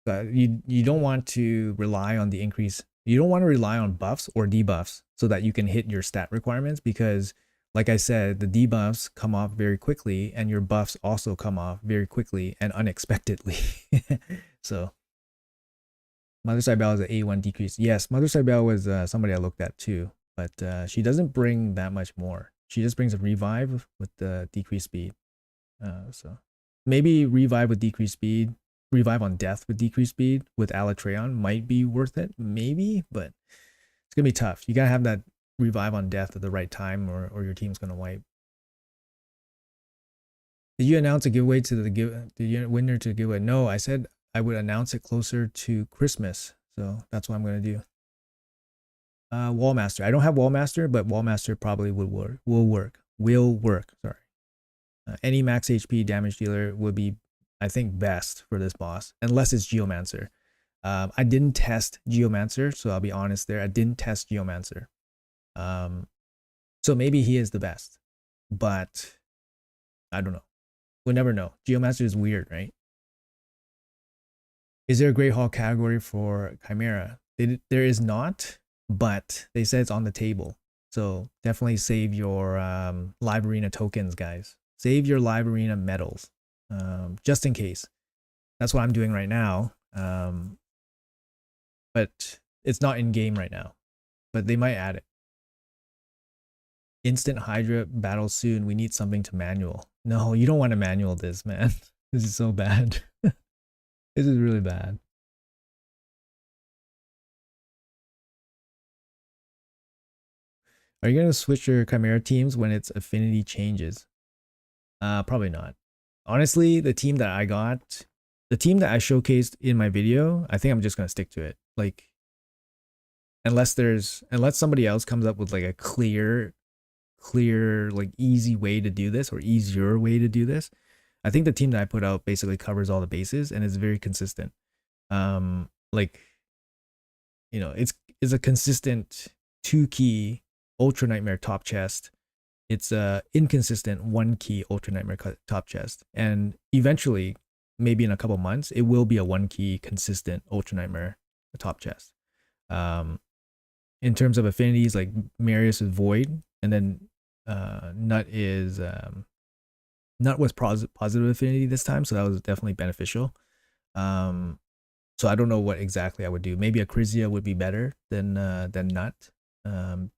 You don't want to rely on the increase. You don't want to rely on buffs or debuffs so that you can hit your stat requirements, because like I said, the debuffs come off very quickly and your buffs also come off very quickly and unexpectedly. So Mother Cybele is an A1 decrease. Yes, Mother Cybele was somebody I looked at too, but she doesn't bring that much more. She just brings a revive with the decreased speed. So maybe revive with decreased speed, revive on death with decreased speed with Alatreon might be worth it, maybe, but it's gonna be tough. You gotta have that revive on death at the right time, or your team's gonna wipe. Did you announce a giveaway to the winner to the giveaway? No, I said I would announce it closer to Christmas, so that's what I'm gonna do. Wallmaster. I don't have Wallmaster, but Wallmaster probably would work. Will work. Sorry. Any max HP damage dealer would be, I think, best for this boss, unless it's Geomancer. I didn't test Geomancer, so I'll be honest there. I didn't test Geomancer. So maybe he is the best, but I don't know. We'll never know. Geomancer is weird, right? Is there a Great Hall category for Chimera? There is not, but they said it's on the table. So definitely save your live arena tokens, guys. Save your live arena medals, just in case. That's what I'm doing right now. But it's not in game right now. But they might add it. Instant Hydra battle soon. We need something to manual. No, you don't want to manual this, man. This is so bad. This is really bad. Are you going to switch your Chimera teams when its affinity changes? Probably not. Honestly, the team that I showcased in my video, I think I'm just going to stick to it. Like, unless somebody else comes up with like a clear, like easy way to do this, or easier way to do this. I think the team that I put out basically covers all the bases and is very consistent. Like, you know, it's a consistent 2-key Ultra Nightmare top chest it's a inconsistent one key Ultra Nightmare top chest, and eventually, maybe in a couple months, it will be a one key consistent Ultra Nightmare top chest. In terms of affinities, like Marius is Void, and then Nut is Nut was positive affinity this time, so that was definitely beneficial. So I don't know what exactly I would do. Maybe a Crizia would be better than Nut,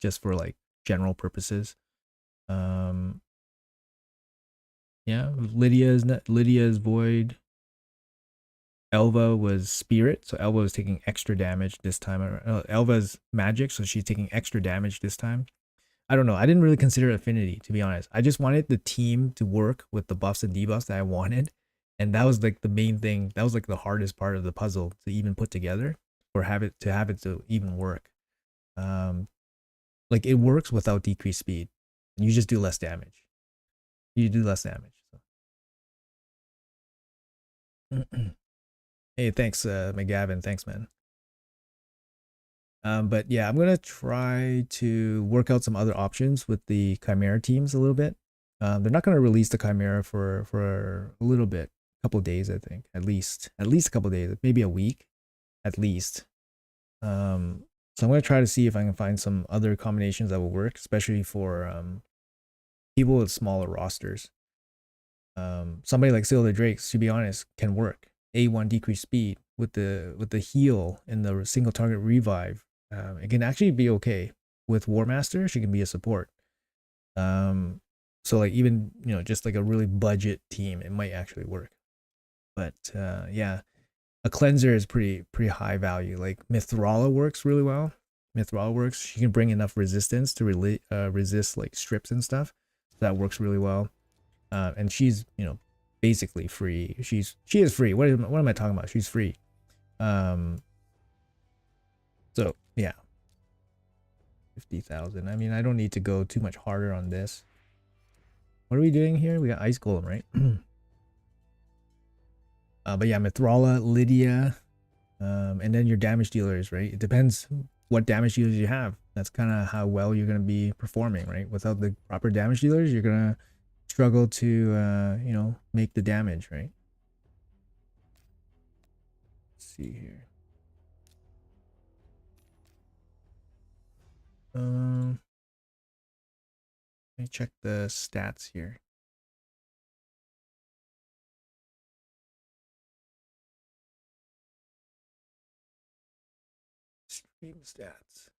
just for like general purposes. Yeah, Lydia's Void. Elva was Spirit, so Elva was taking extra damage this time. Elva's Magic, so she's taking extra damage this time. I don't know. I didn't really consider affinity, to be honest. I just wanted the team to work with the buffs and debuffs that I wanted, and that was like the main thing. That was like the hardest part of the puzzle to even put together, or have it to even work. Like it works without decreased speed, and you just do less damage. You do less damage. So. Hey, thanks, McGavin. Thanks, man. But yeah, I'm gonna try to work out some other options with the Chimera teams a little bit. They're not gonna release the Chimera for a little bit, a couple days, I think, at least a couple days, maybe a week, at least. So I'm gonna try to see if I can find some other combinations that will work, especially for people with smaller rosters. Somebody like Seal the Drakes, to be honest, can work. A1 decreased speed with the heal and the single target revive. It can actually be okay. With War Master, she can be a support. So like even just like a really budget team, it might actually work. But yeah, a cleanser is pretty high value. Like Mithrala works really well. Mithrala works. She can bring enough resistance to resist like strips and stuff. So that works really well. And she's basically free. She is free. What am I talking about? She's free. So yeah, 50,000. I mean, I don't need to go too much harder on this. What are we doing here? We got Ice Golem, right? But yeah, Mithrala, Lydia, and then your damage dealers, right? It depends what damage dealers you have. That's kind of how well you're gonna be performing, right? Without the proper damage dealers, you're gonna struggle to make the damage, right? Let's see here. Let me check the stats here. Stream stats.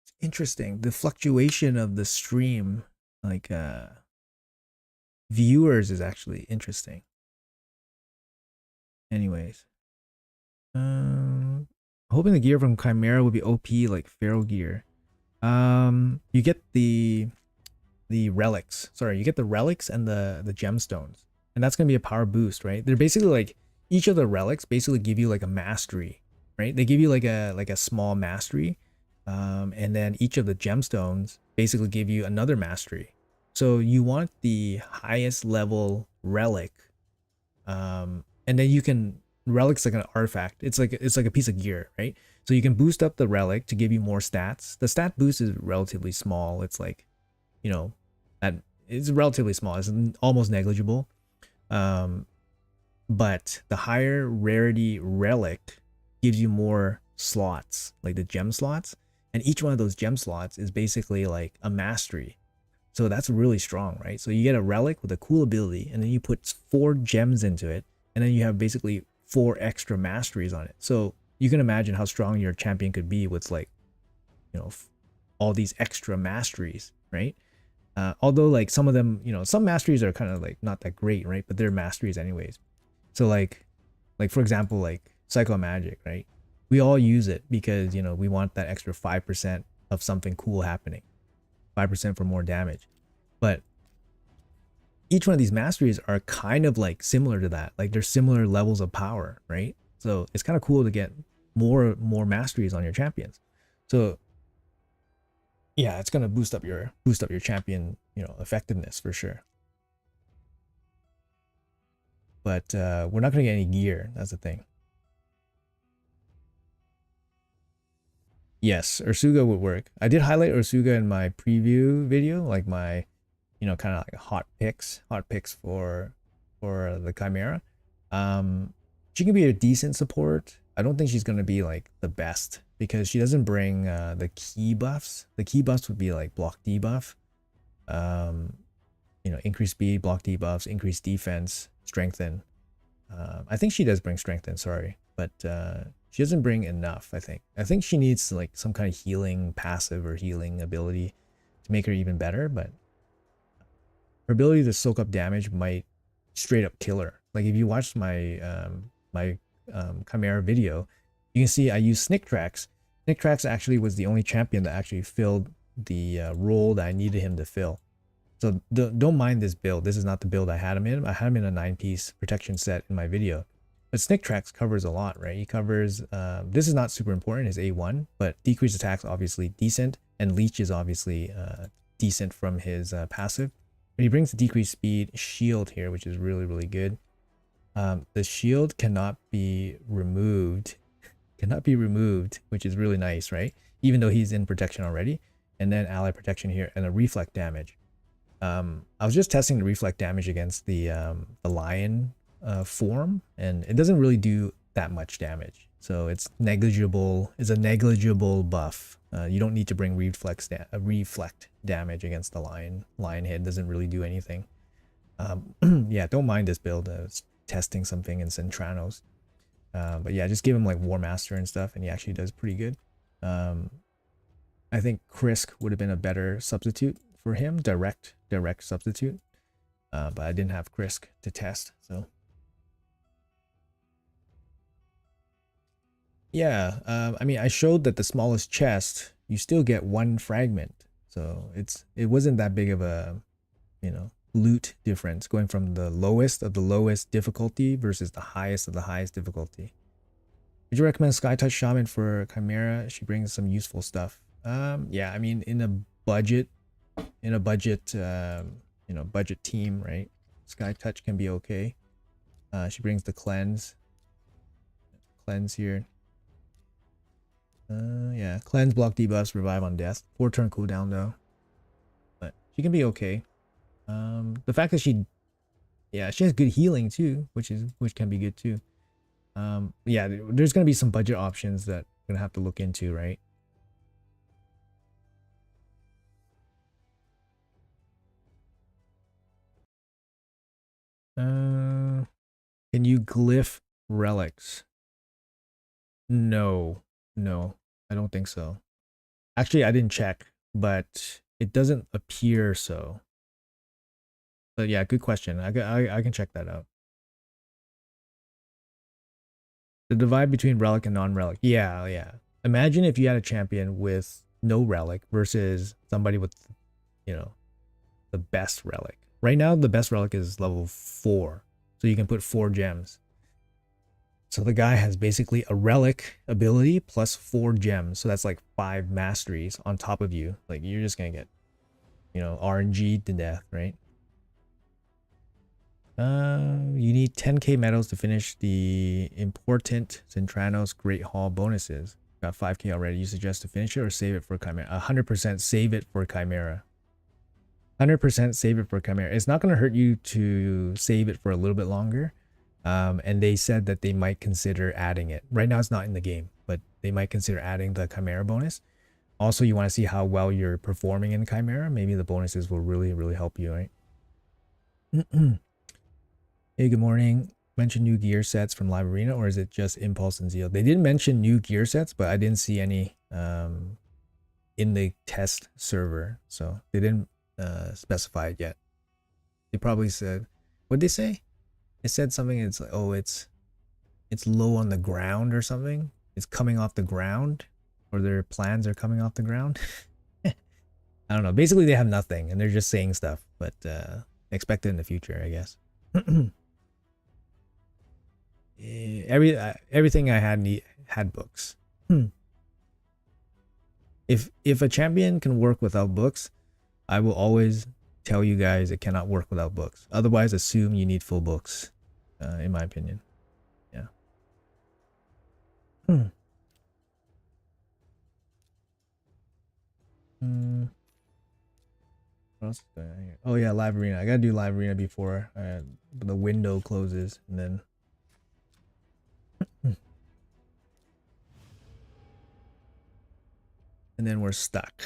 It's interesting. The fluctuation of the stream, like viewers, is actually interesting. Anyways, hoping the gear from Chimera would be OP like Feral gear. You get the relics. Sorry, you get the relics and the gemstones, and that's gonna be a power boost, right? They're basically like each of the relics basically give you like a mastery, right? They give you like a small mastery, and then each of the gemstones basically give you another mastery. So you want the highest level relic, and then you can relic's like an artifact. It's like a piece of gear, right? So you can boost up the relic to give you more stats. The stat boost is relatively small. It's like, that it's relatively small. It's almost negligible. But the higher rarity relic gives you more slots, like the gem slots, and each one of those gem slots is basically like a mastery. So that's really strong, right? So you get a relic with a cool ability, and then you put 4 gems into it, and then you have basically 4 extra masteries on it. So you can imagine how strong your champion could be with like, all these extra masteries, right? Although like some of them, some masteries are kind of like not that great, right? But they're masteries anyways. So like for example, like Psycho Magic, right? We all use it because we want that extra 5% of something cool happening, 5% for more damage. But each one of these masteries are kind of like similar to that. Like they're similar levels of power, right? So it's kind of cool to get more masteries on your champions. So yeah, it's gonna boost up your champion, effectiveness for sure. But we're not gonna get any gear. That's the thing. Yes, Ursuga would work. I did highlight Ursuga in my preview video, like my, kind of like hot picks for the Chimera. She can be a decent support. I don't think she's gonna be like the best because she doesn't bring the key buffs. The key buffs would be like block debuff, um, increase speed, block debuffs, increase defense, strengthen. I think she does bring strengthen, sorry, but she doesn't bring enough. I think she needs like some kind of healing passive or healing ability to make her even better, but her ability to soak up damage might straight up kill her. Like if you watch my Chimera video, you can see I use Snick Tracks. Snick Tracks actually was the only champion that actually filled the role that I needed him to fill. So don't mind this build. This is not the build I had him in. I had him in a 9-piece protection set in my video. But Snick Tracks covers a lot, right? He covers, this is not super important, his A1, but decreased attacks obviously decent, and Leech is obviously decent from his passive. But he brings the decreased speed shield here, which is really, really good. The shield cannot be removed, which is really nice, right? Even though he's in protection already. And then ally protection here and a reflect damage. I was just testing the reflect damage against the lion form, and it doesn't really do that much damage. So it's negligible. It's a negligible buff. You don't need to bring reflect damage against the lion. Lion head doesn't really do anything. Yeah, don't mind this build. I was testing something in Centranos. But yeah, just give him like War Master and stuff, and he actually does pretty good. I think Krisk would have been a better substitute for him, direct substitute. But I didn't have Krisk to test, so. Yeah, I mean, I showed that the smallest chest, you still get 1 fragment. So it wasn't that big of a, loot difference going from the lowest of the lowest difficulty versus the highest of the highest difficulty. Would you recommend Sky Touch Shaman for Chimera? She brings some useful stuff. Yeah, I mean, in a budget, budget team, right? Sky Touch can be okay. She brings the cleanse here. Yeah, cleanse, block debuffs, revive on death. 4-turn cooldown though, but she can be okay. The fact that she has good healing too, which can be good too. Yeah, there's gonna be some budget options that we're gonna have to look into, right? Can you glyph relics? No, I don't think so. Actually, I didn't check, but it doesn't appear so. But yeah, good question. I can check that out. The divide between relic and non-relic. Yeah. Imagine if you had a champion with no relic versus somebody with, the best relic. Right now, the best relic is level 4. So you can put 4 gems. So the guy has basically a relic ability plus 4 gems. So that's like 5 masteries on top of you. Like you're just going to get, RNG to death, right? You need 10k medals to finish the important Centranos Great Hall bonuses. Got 5k already. You suggest to finish it or save it for Chimera? 100% save it for Chimera. 100% save it for Chimera. It's not going to hurt you to save it for a little bit longer. And they said that they might consider adding it. Right now it's not in the game, but they might consider adding the Chimera bonus. Also, you want to see how well you're performing in Chimera. Maybe the bonuses will really, really help you, right? Hey, good morning. Mention new gear sets from Live Arena, or is it just Impulse and Zeal? They didn't mention new gear sets, but I didn't see any in the test server, so they didn't specify it yet. They probably said, what'd they say? It said something. It's like, oh, it's low on the ground or something. It's coming off the ground, or their plans are coming off the ground. I don't know. Basically, they have nothing, and they're just saying stuff, but expect it in the future, I guess. Everything I had books. If a champion can work without books, I will always tell you guys it cannot work without books. Otherwise, assume you need full books, in my opinion. Yeah. What else is going on here? Oh yeah, live arena. I gotta do live arena before the window closes, and then we're stuck.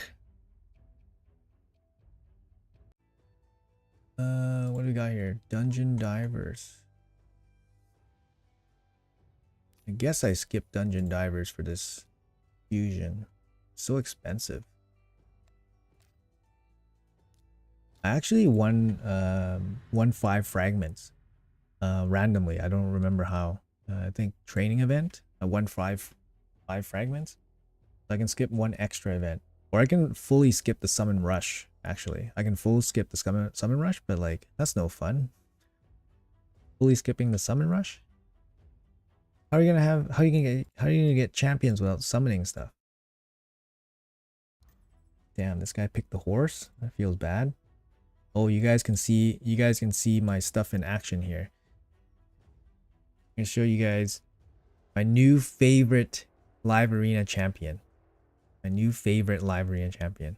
What do we got here? Dungeon divers. I guess I skipped dungeon divers for this fusion. So expensive. I actually won 5 fragments randomly. I don't remember how. I think training event. I won 5 fragments. So I can skip 1 extra event, or I can fully skip the summon rush. Actually, I can full skip the summon rush, but like that's no fun. Fully skipping the summon rush. How are you gonna have? How are you gonna get champions without summoning stuff? Damn, this guy picked the horse. That feels bad. Oh, you guys can see my stuff in action here. I'm gonna show you guys my new favorite live arena champion. My new favorite live arena champion.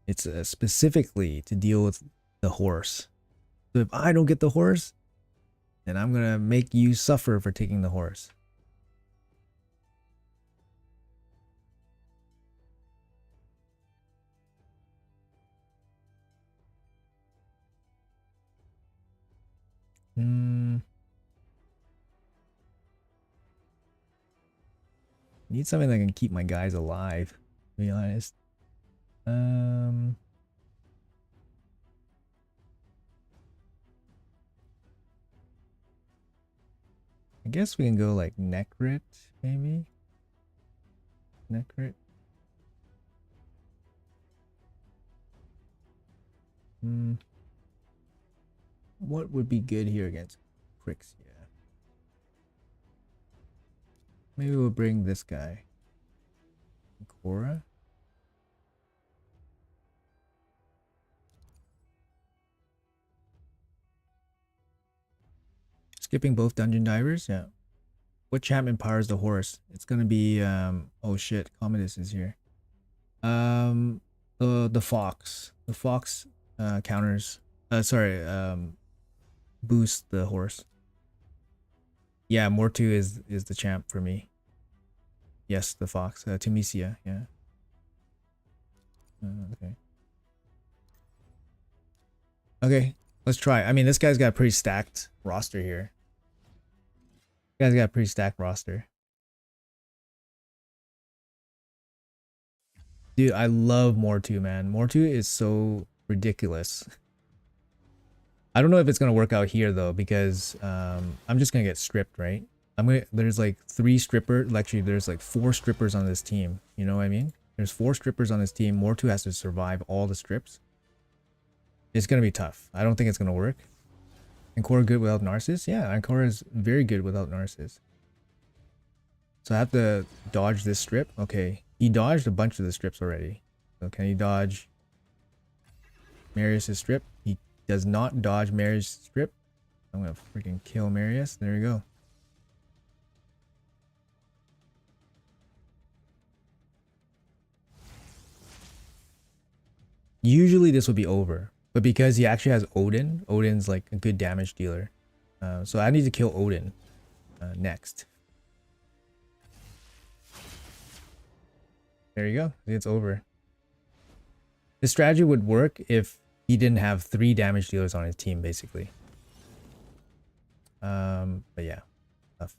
It's specifically to deal with the horse. So if I don't get the horse, then I'm gonna make you suffer for taking the horse. Need something that can keep my guys alive, to be honest. I guess we can go like Necrit, maybe? Necrit. What would be good here against Crixia? Maybe we'll bring this guy. Cora? Skipping both dungeon divers? Yeah. What champ empowers the horse? It's gonna be oh shit, Commodus is here. The fox. The fox counters boosts the horse. Yeah, Mortu is the champ for me. Yes, the fox. Timisia, yeah. Okay. Okay, let's try. I mean, this guy's got a pretty stacked roster here. This guy's got a pretty stacked roster. Dude, I love Mortu, man. Mortu is so ridiculous. I don't know if it's gonna work out here though, because I'm just gonna get stripped, right? There's like 3 strippers. Actually, there's like 4 strippers on this team. You know what I mean? There's 4 strippers on this team. Mortu has to survive all the strips. It's gonna be tough. I don't think it's gonna work. Ancora good without Narcissus? Yeah, Ancora is very good without Narcissus. So I have to dodge this strip. Okay, he dodged a bunch of the strips already. So can he dodge Marius' strip? He does not dodge Marius' strip. I'm gonna freaking kill Marius. There we go. Usually this would be over, but because he actually has Odin, Odin's like a good damage dealer. So I need to kill Odin next. There you go. It's over. This strategy would work if he didn't have 3 damage dealers on his team, basically. But yeah. Tough.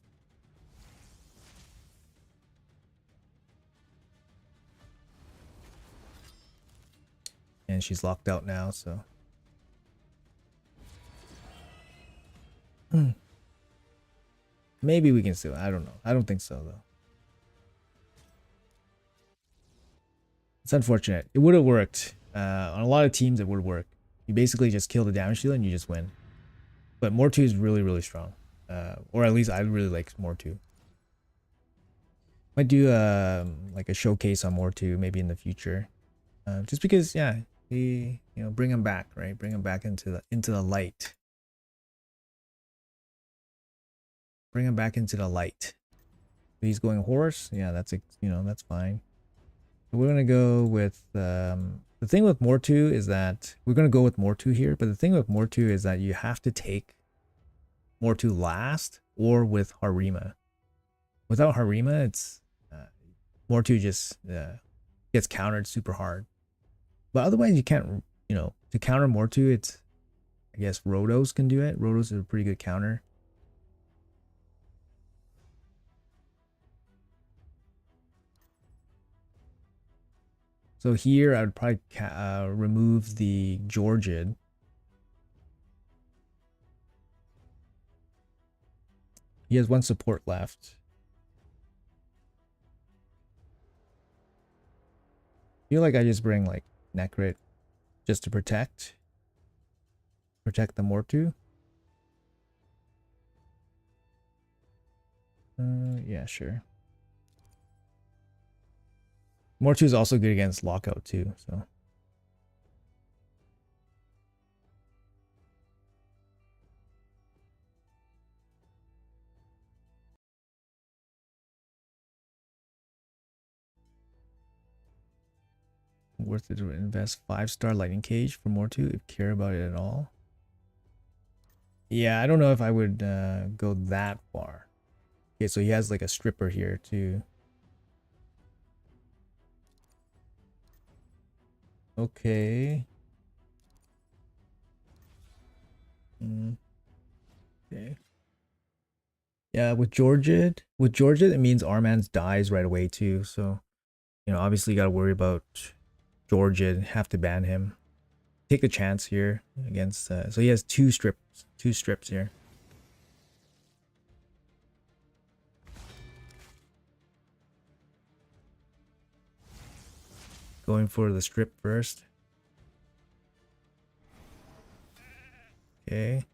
And she's locked out now, so. Maybe we can still. I don't know. I don't think so, though. It's unfortunate. It would have worked. On a lot of teams, it would work. You basically just kill the damage dealer and you just win. But Mortu is really, really strong. Or at least I really like Mortu. Might do like a showcase on Mortu maybe in the future. Just because, yeah, bring him back, right? Bring him back into the light. Bring him back into the light. He's going horse. Yeah, that's that's fine. We're gonna go with the thing with Mortu is that we're gonna go with Mortu here, but the thing with Mortu is that you have to take Mortu last or with Harima. Without Harima, it's Mortu just gets countered super hard. But otherwise, you can't. To counter Mortu, it's I guess Rotos can do it. Rotos is a pretty good counter. So here I would probably remove the Georgid. He has one support left. I feel like I just bring like Necrit just to protect the Mortu. Yeah, sure. Mortu is also good against Lockout too, so. Worth it to invest 5-star Lightning Cage for Mortu if you care about it at all. Yeah, I don't know if I would go that far. Okay, so he has like a stripper here too. Okay. Okay. Yeah, with Georgid, it means Armans dies right away too. So, obviously you got to worry about Georgid. Have to ban him. Take a chance here against. So he has two strips here. Going for the strip first. Okay.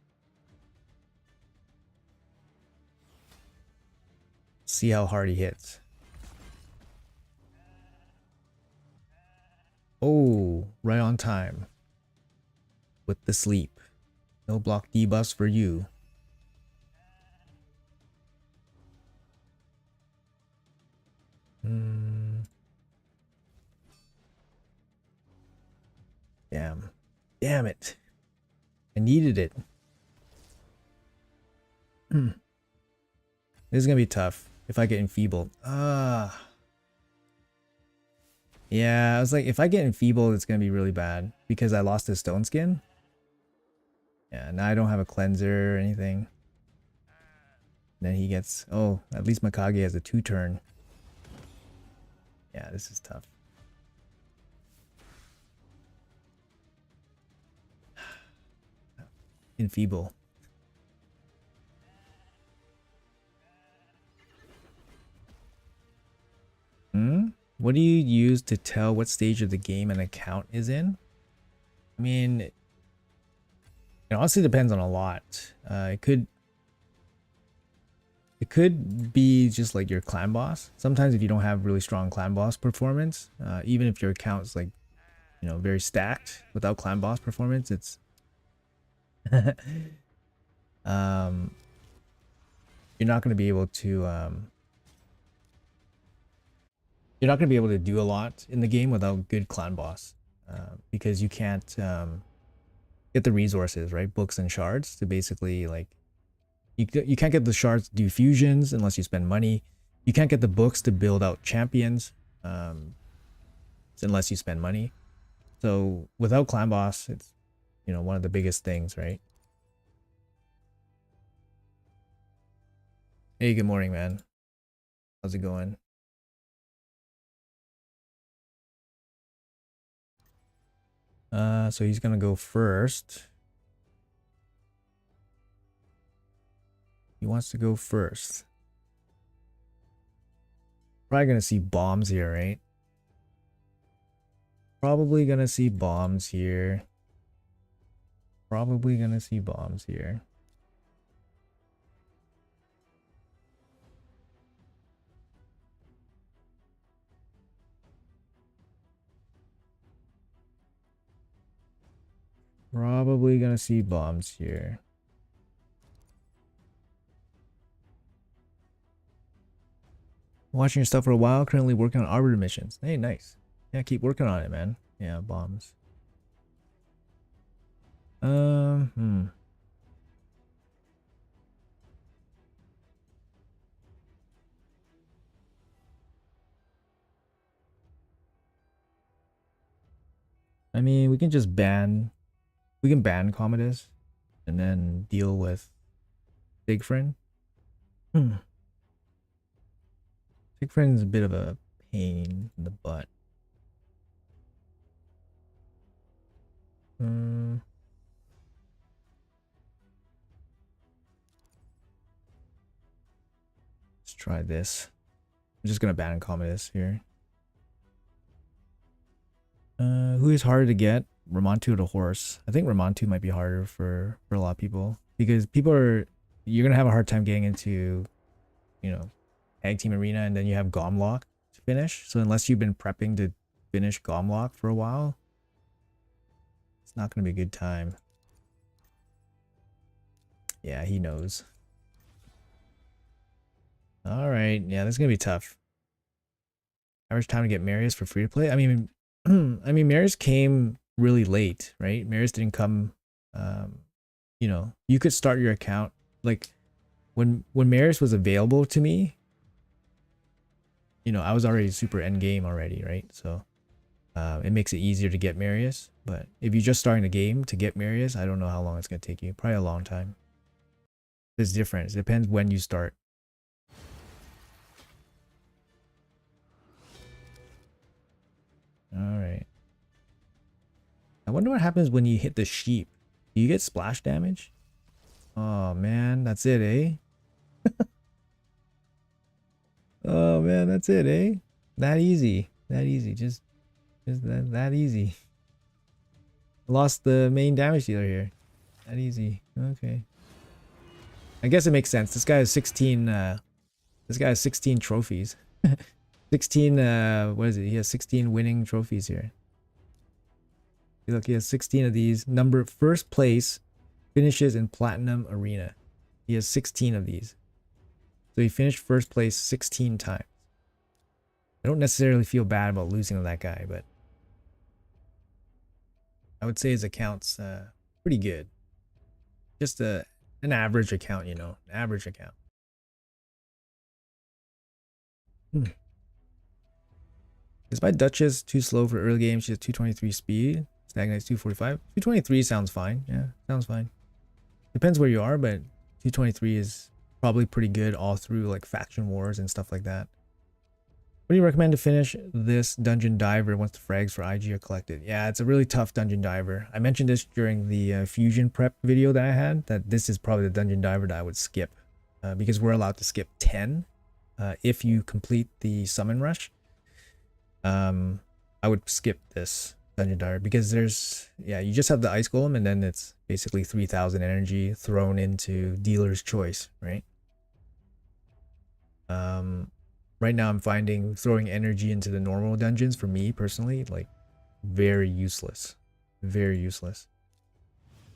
See how hard he hits. Oh, right on time. With the sleep. No block debuffs for you. Damn. Damn it. I needed it. This is gonna be tough if I get enfeebled. Yeah, I was like, if I get enfeebled, it's gonna be really bad because I lost his stone skin. Yeah, now I don't have a cleanser or anything. Then he gets, oh, at least Mikage has a 2-turn. Yeah, this is tough. Enfeeble. What do you use to tell what stage of the game an account is in? I mean, it honestly depends on a lot. It could be just like your clan boss. Sometimes if you don't have really strong clan boss performance, even if your account's like, very stacked without clan boss performance, it's you're not going to be able to do a lot in the game without good clan boss, because you can't get the resources, right? Books and shards to basically like you can't get the shards to do fusions unless you spend money. You can't get the books to build out champions unless you spend money. So without clan boss, it's one of the biggest things, right? Hey, good morning, man. How's it going? So he's gonna go first. He wants to go first. Probably gonna see bombs here, right? Probably gonna see bombs here. Probably gonna see bombs here. Probably gonna see bombs here. Watching your stuff for a while. Currently working on arbiter missions. Hey, nice. Yeah, keep working on it, man. Yeah, bombs. Hmm. I mean, we can just ban. We can ban Commodus, and then deal with Sigfrin. Hmm. Sigfrin's a bit of a pain in the butt. Hmm. Let's try this. I'm just gonna ban Commodus here. Who is harder to get? Ramontu or the horse? I think Ramontu might be harder for a lot of people because you're gonna have a hard time getting into, you know, tag team arena, and then you have Gomlock to finish. So unless you've been prepping to finish Gomlock for a while, it's not gonna be a good time. Yeah, he knows. All right, yeah, this is gonna be tough. Average time to get Marius for free to play. I mean, Marius came really late, right? Marius didn't come. You know, you could start your account like when Marius was available to me. You know, I was already super end game already, right? So it makes it easier to get Marius. But if you're just starting the game to get Marius, I don't know how long it's gonna take you. Probably a long time. It's different. It depends when you start. All right. I wonder what happens when you hit the sheep. Do you get splash damage? Oh man, that's it, eh? Oh man, that's it, eh? That easy. That easy. Just that easy. Lost the main damage dealer here. That easy. Okay. I guess it makes sense. This guy has 16 this guy has 16 trophies. 16 what is it? He has 16 winning trophies here. Look, he has 16 of these. Number first place finishes in Platinum Arena. He has 16 of these. So he finished first place 16 times. I don't necessarily feel bad about losing to that guy, but I would say his account's pretty good. Just an average account, you know, an average account. Is my Duchess too slow for early game? She has 223 speed. Stagnates 245. 223 sounds fine. Yeah, sounds fine. Depends where you are, but 223 is probably pretty good all through like faction wars and stuff like that. What do you recommend to finish this dungeon diver once the frags for IG are collected? Yeah, it's a really tough dungeon diver. I mentioned this during the fusion prep video that I had, that this is probably the dungeon diver that I would skip because we're allowed to skip 10 if you complete the summon rush. I would skip this dungeon diver because there's, yeah, you just have the ice golem and then it's basically 3000 energy thrown into dealer's choice, right? Right now I'm finding throwing energy into the normal dungeons for me personally like very useless. Very useless.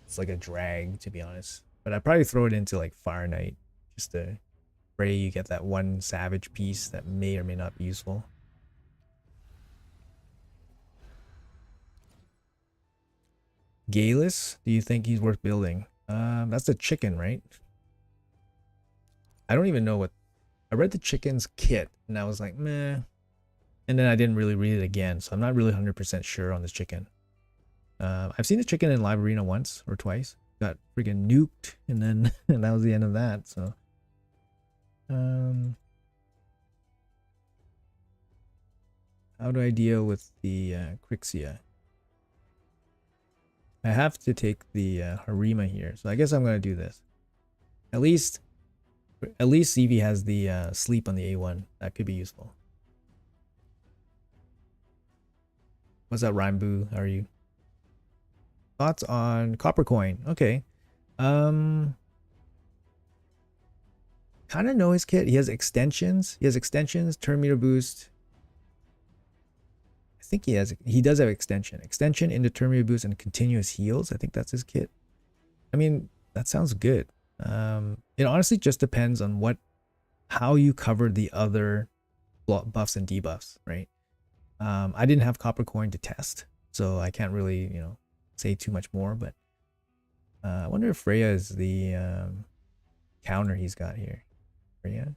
It's like a drag, to be honest. But I'd probably throw it into like Fire Knight just to pray you get that one savage piece that may or may not be useful. Galus, do you think he's worth building? That's the chicken, right? I don't even know what... I read the chicken's kit and I was like, meh. And then I didn't really read it again, so I'm not really 100% sure on this chicken. I've seen the chicken in live arena once or twice. Got freaking nuked, and then and that was the end of that. So, how do I deal with the Crixia? I have to take the Harima here, so I guess I'm gonna do this. At least CV has the sleep on the A1. That could be useful. What's up, Rhymeboo? How are you? Thoughts on Coppercoin? Okay. Kind of know his kit. He has extensions. Turn meter boost. I think he does have extension. Extension into turn meter boost and continuous heals. I think that's his kit. I mean, that sounds good. It honestly just depends on how you cover the other buffs and debuffs, right? I didn't have copper coin to test, so I can't really, say too much more, but I wonder if Freya is the counter he's got here. Freya.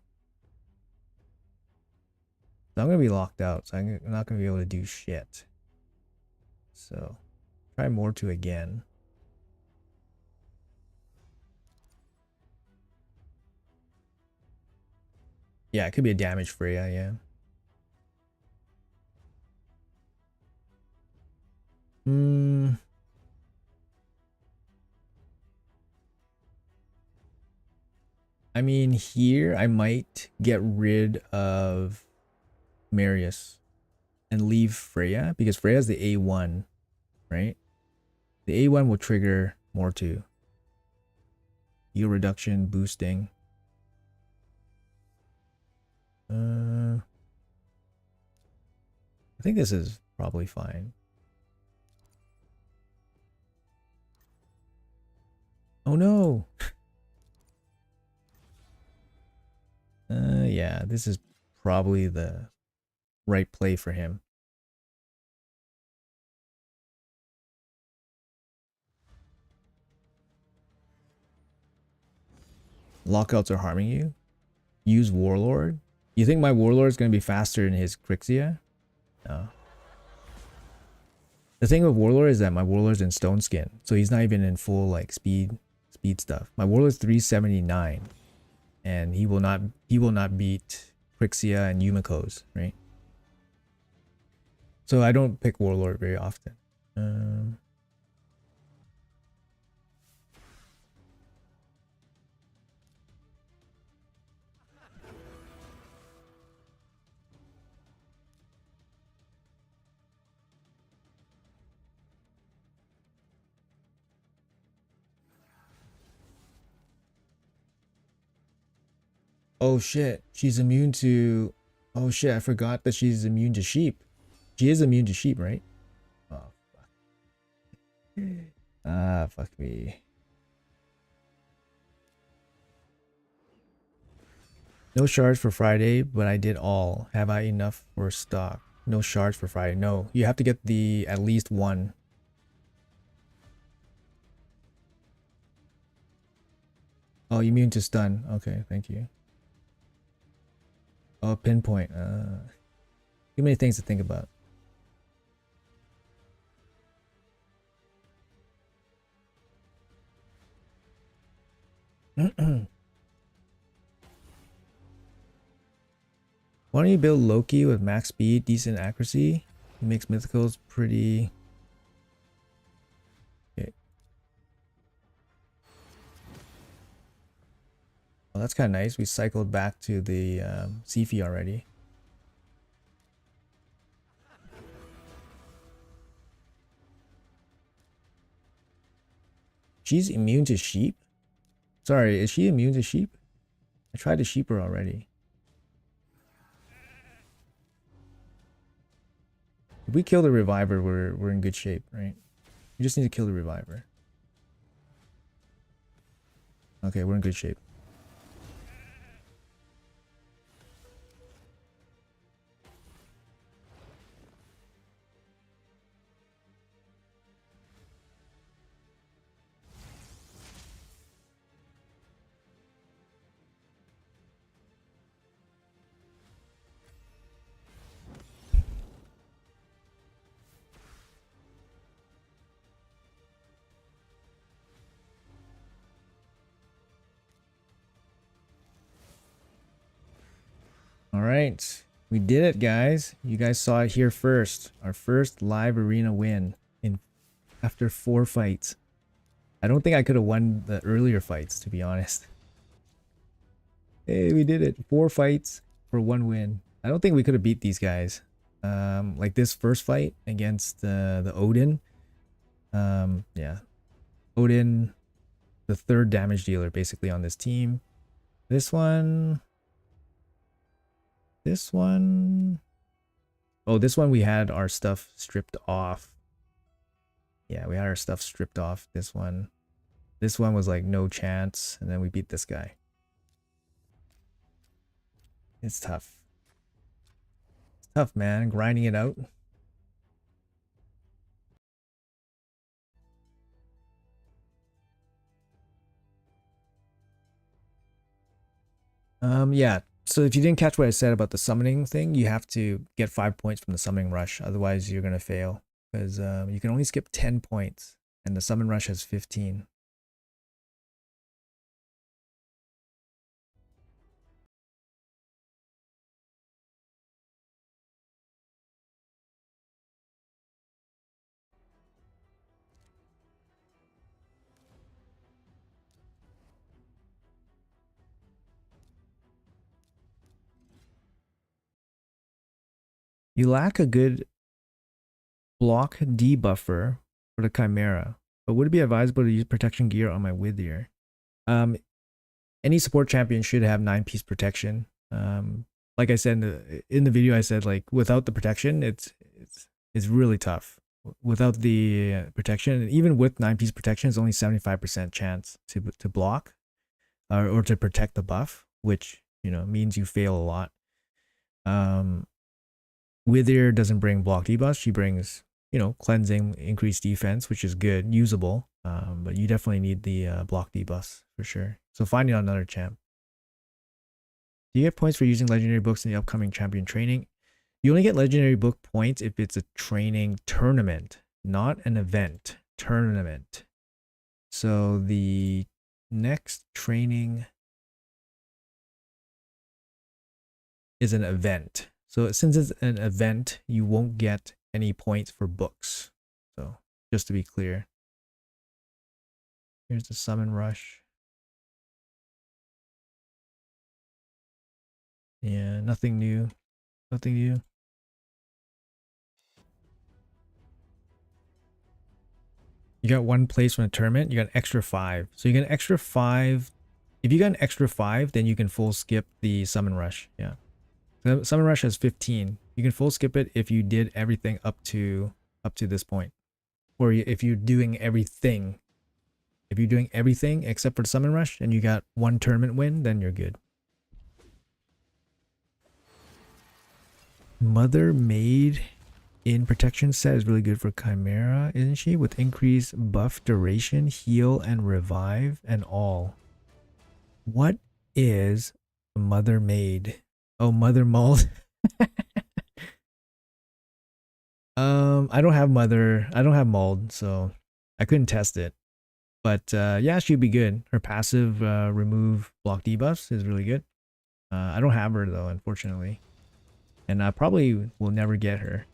So I'm gonna be locked out, so I'm not gonna be able to do shit. So try Mortu again. Yeah, it could be a damage Freya, yeah. I mean, here I might get rid of Marius and leave Freya, because Freya's the A1, right? The A1 will trigger Mortu. Heal reduction, boosting. I think this is probably fine. Oh no! Yeah, this is probably the right play for him. Lockouts are harming you. Use Warlord. You think my Warlord is going to be faster than his Crixia? No. The thing with Warlord is that my Warlord's in Stone Skin, so he's not even in full like speed stuff. My Warlord's 379, and he will not beat Crixia and Yumiko's, right? So I don't pick Warlord very often. Oh shit, she's immune to... Oh shit, I forgot that she's immune to sheep. She is immune to sheep, right? Oh, fuck. Ah, fuck me. No shards for Friday, but I did all. Have I enough for stock? No shards for Friday. No, you have to get the at least one. Oh, immune to stun. Okay, thank you. Oh, pinpoint. Too many things to think about. Why don't you build Loki with max speed, decent accuracy? He makes mythicals pretty... Okay. Well, that's kind of nice. We cycled back to the Sifi already. She's immune to sheep? Sorry, is she immune to sheep? I tried to sheep her already. If we kill the reviver, we're in good shape, right? We just need to kill the reviver. Okay, we're in good shape. All right, we did it, guys. You guys saw it here first. Our first live arena win after 4 fights. I don't think I could have won the earlier fights, to be honest. Hey, we did it. 4 fights for 1 win. I don't think we could have beat these guys. Like this first fight against the Odin. Yeah, Odin, the 3rd damage dealer basically on this team. This one. Oh, this one we had our stuff stripped off. Yeah, we had our stuff stripped off. This one was like no chance, and then we beat this guy. It's tough. tough, man. Grinding it out. Yeah. So if you didn't catch what I said about the summoning thing, you have to get 5 points from the summoning rush. Otherwise, you're gonna fail because you can only skip 10 points, and the summon rush has 15. You lack a good block debuffer for the Chimera, but would it be advisable to use protection gear on my Wither? Any support champion should have 9-piece protection. Like I said in the video, I said like without the protection, it's really tough. Without the protection, and even with 9-piece protection, it's only 75% chance to block or to protect the buff, which means you fail a lot. Wither doesn't bring block debuff. She brings cleansing, increased defense, which is good, usable. But you definitely need the block debuffs for sure. So finding another champ. Do you get points for using legendary books in the upcoming champion training? You only get legendary book points if it's a training tournament, not an event. Tournament. So the next training is an event. So since it's an event, you won't get any points for books. So just to be clear. Here's the summon rush. Yeah, nothing new. Nothing new. You got 1 place from a tournament, you got an extra 5. So you get an extra 5. If you got an extra 5, then you can full skip the summon rush. Yeah. The summon rush has 15. You can full skip it if you did everything up to this point. Or if you're doing everything. If you're doing everything except for the summon rush and you got 1 tournament win, then you're good. Mother Maid in protection set is really good for Chimera, isn't she? With increased buff duration, heal, and revive, and all. What is Mother Maid? Oh, Mother Mold. I don't have Mold, so I couldn't test it. But yeah, she'd be good. Her passive remove block debuffs is really good. I don't have her though, unfortunately. And I probably will never get her.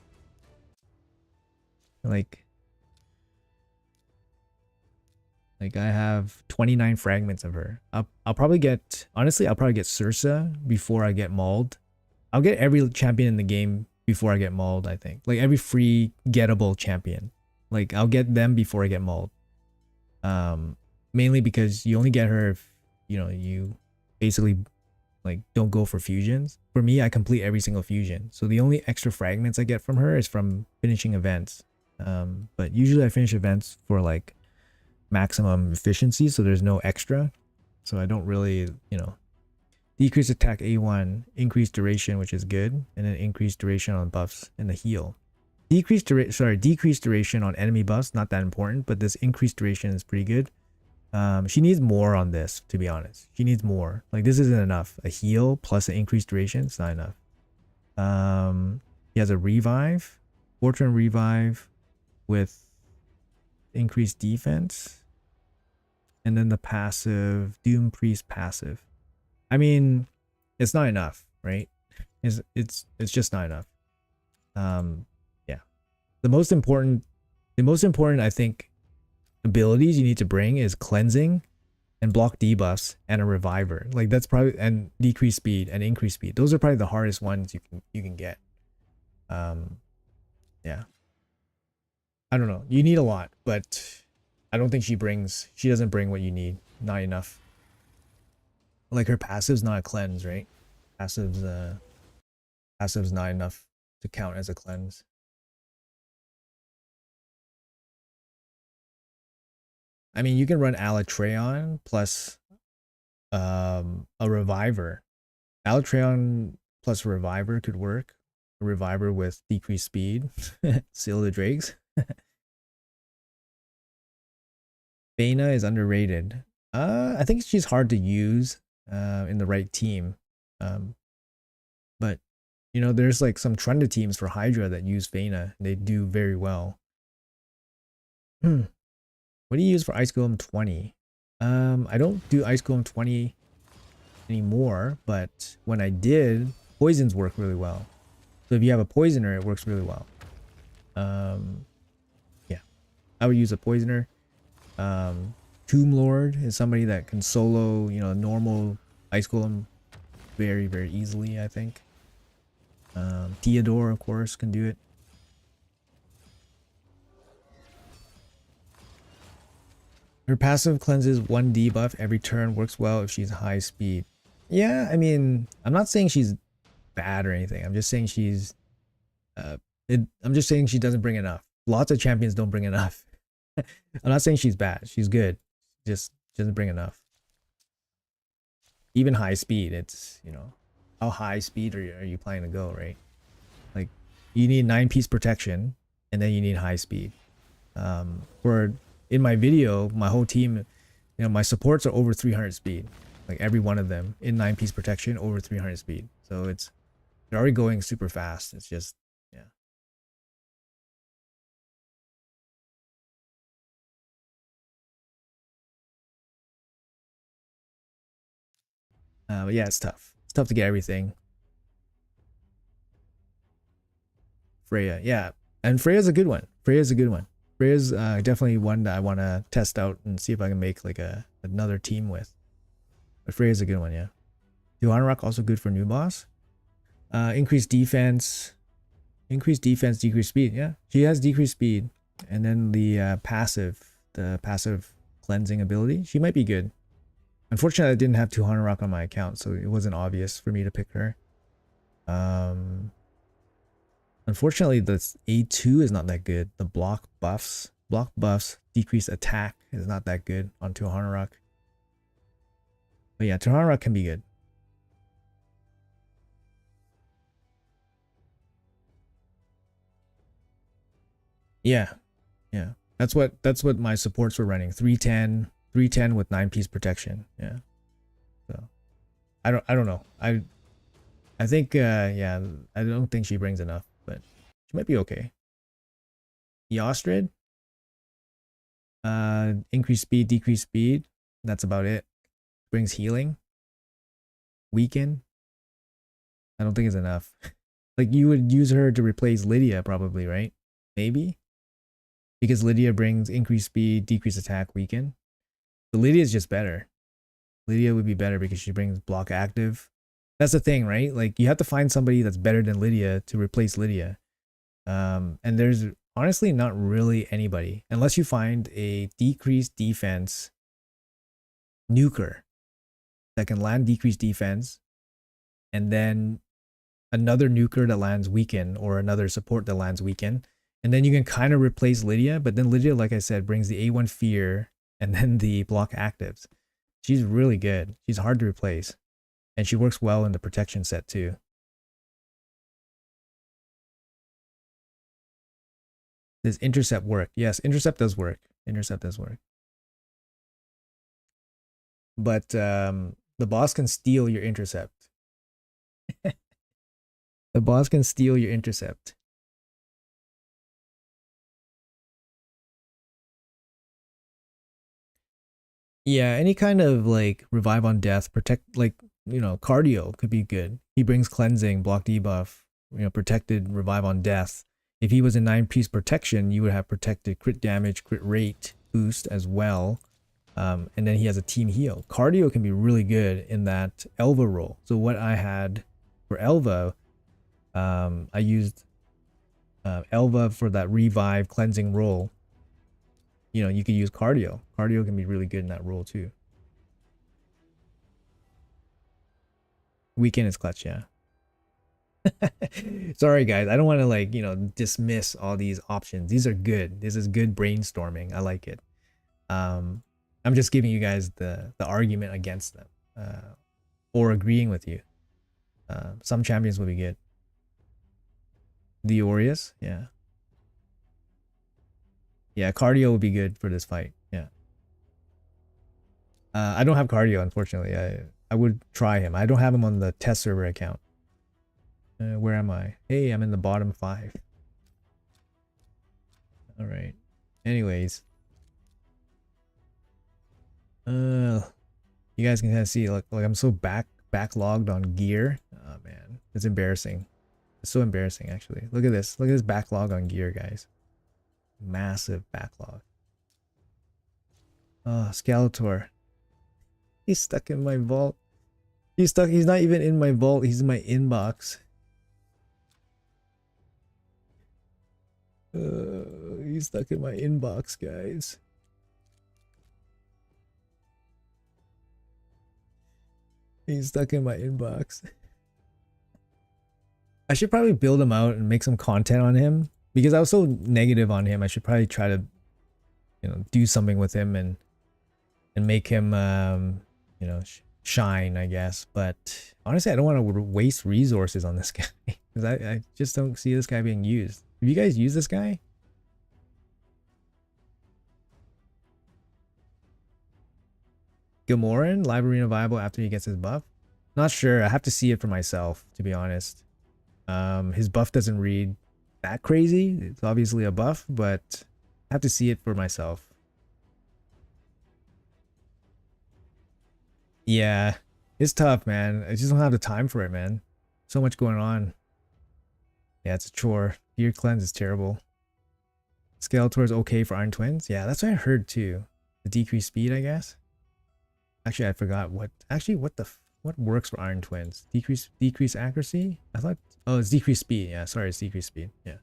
Like I have 29 fragments of her. I'll probably get, honestly, I'll probably get Sursa before I get Mauled. I'll get every champion in the game before I get Mauled, I think. Like every free gettable champion. Like I'll get them before I get Mauled. Mainly because you only get her if, you basically like don't go for fusions. For me, I complete every single fusion. So the only extra fragments I get from her is from finishing events. But usually I finish events for like maximum efficiency, so there's no extra. So I don't really, decrease attack A1, increase duration, which is good, and then increase duration on buffs and the heal. Decrease duration on enemy buffs, not that important, but this increased duration is pretty good. She needs more on this, to be honest. She needs more. Like this isn't enough. A heal plus an increased duration, it's not enough. He has a revive, Fortune revive with increased defense, and then the passive Doom Priest passive. I mean, it's not enough, right? It's just not enough. Yeah. The most important I think abilities you need to bring is cleansing and block debuffs and a reviver. Like that's probably, and decrease speed and increase speed. Those are probably the hardest ones you can get. Yeah. I don't know. You need a lot, but I don't think she doesn't bring what you need. Not enough. Like her passive's not a cleanse, right? Passive's not enough to count as a cleanse. I mean, you can run Alatreon plus a reviver. Alatreon plus reviver could work. reviver with decreased speed. Seal the Drakes. Bana is underrated. I think she's hard to use in the right team. But you know, there's like some trended teams for Hydra that use Bana. They do very well. What do you use for Ice Golem 20? I don't do Ice Golem 20 anymore, but when I did, poisons work really well. So if you have a poisoner, it works really well. Yeah, I would use a poisoner. Tomb Lord is somebody that can solo, you know, normal Ice Golem very, very easily, I think. Theodore, of course, can do it. Her passive cleanses 1 debuff every turn, works well if she's high speed. Yeah, I mean, I'm not saying she's bad or anything. I'm just saying she's I'm just saying she doesn't bring enough. Lots of champions don't bring enough. I'm not saying she's bad. She's good. Just doesn't bring enough. Even high speed, it's, you know, how high speed are you planning to go, right? Like, you need 9-piece protection, and then you need high speed. For in my video, my whole team, you know, my supports are over 300 speed. Like every one of them in 9-piece protection, over 300 speed. So they're already going super fast. It's just, yeah. But yeah, it's tough. It's tough to get everything. Freya, yeah. And Freya's a good one. Freya's definitely one that I want to test out and see if I can make like another team with. But Freya's a good one, yeah. Duhanarok also good for new boss. Increased defense, decreased speed. Yeah, she has decreased speed, and then the passive cleansing ability. She might be good. Unfortunately, I didn't have Duhanarok on my account, so it wasn't obvious for me to pick her. Unfortunately, the A2 is not that good. The block buffs, decreased attack is not that good on Duhanarok. But yeah, Duhanarok can be good. Yeah, yeah. That's what my supports were running. 310 with 9-piece protection. Yeah. So I don't know. I think yeah, I don't think she brings enough, but she might be okay. Eostrid, increased speed, decreased speed. That's about it. Brings healing. Weaken. I don't think it's enough. Like you would use her to replace Lydia probably, right? Maybe. Because Lydia brings increased speed, decreased attack, weaken. So Lydia is just better. Lydia would be better because she brings block active. That's the thing, right? Like you have to find somebody that's better than Lydia to replace Lydia. And there's honestly not really anybody unless you find a decreased defense nuker that can land decreased defense, and then another nuker that lands weaken, or another support that lands weaken, and then you can kind of replace Lydia. But then Lydia, like I said, brings the A1 fear and then the block actives. She's really good. She's hard to replace, and she works well in the protection set too. Does intercept work? Yes, intercept does work. Intercept does work. But the boss can steal your intercept. The boss can steal your intercept. Yeah, any kind of like revive on death, protect, like, you know, cardio could be good. He brings cleansing, block debuff, you know, protected revive on death. If he was in 9-piece protection, you would have protected crit damage, crit rate boost as well. And then he has a team heal. Cardio can be really good in that Elva role. So what I had for Elva, I used Elva for that revive cleansing role. You know, you could use cardio. Cardio can be really good in that role too. Weekend is clutch, yeah. Sorry guys, I don't want to, like, you know, dismiss all these options. These are good. This is good brainstorming. I like it. I'm just giving you guys the argument against them, or agreeing with you. Some champions will be good. The Aureus, yeah. Yeah, cardio would be good for this fight. Yeah. I don't have cardio, unfortunately. I would try him. I don't have him on the test server account. Where am I? Hey, I'm in the bottom 5. All right. Anyways, you guys can kind of see like I'm so backlogged on gear. Oh man, it's embarrassing. It's so embarrassing actually. Look at this. Look at this backlog on gear, guys. Massive backlog. Oh, Skeletor. He's stuck in my vault. He's stuck. He's not even in my vault. He's in my inbox. He's stuck in my inbox, guys. He's stuck in my inbox. I should probably build him out and make some content on him because I was so negative on him. I should probably try to, do something with him and make him, shine, I guess. But honestly, I don't want to waste resources on this guy because I just don't see this guy being used. Have you guys used this guy? Gamoran, live arena viable after he gets his buff? Not sure. I have to see it for myself, to be honest. His buff doesn't read that crazy. It's obviously a buff, but I have to see it for myself. Yeah, it's tough, man. I just don't have the time for it, man. So much going on. Yeah, it's a chore. Gear cleanse is terrible. Skeletor is okay for Iron Twins. Yeah, that's what I heard too. The decreased speed, I guess. Actually, I forgot what. Actually, what works for Iron Twins? Decrease accuracy? I thought. Oh, it's decreased speed. Yeah, sorry, it's decreased speed. Yeah.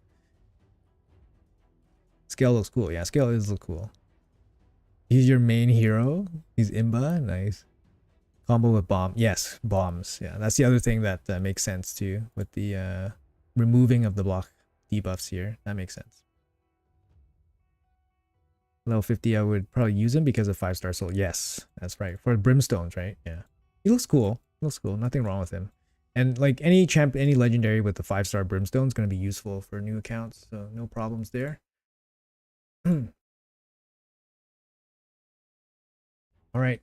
Scale looks cool. Yeah, Scale is look cool. He's your main hero. He's Imba. Nice. Combo with bomb. Yes, bombs. Yeah, that's the other thing that makes sense too with the removing of the block debuffs here. That makes sense. Level 50, I would probably use him because of 5-star soul. Yes, that's right. For brimstones, right? Yeah. He looks cool. He looks cool. Nothing wrong with him. And like any champ, any legendary with the 5-star brimstone is going to be useful for new accounts. So no problems there. All right.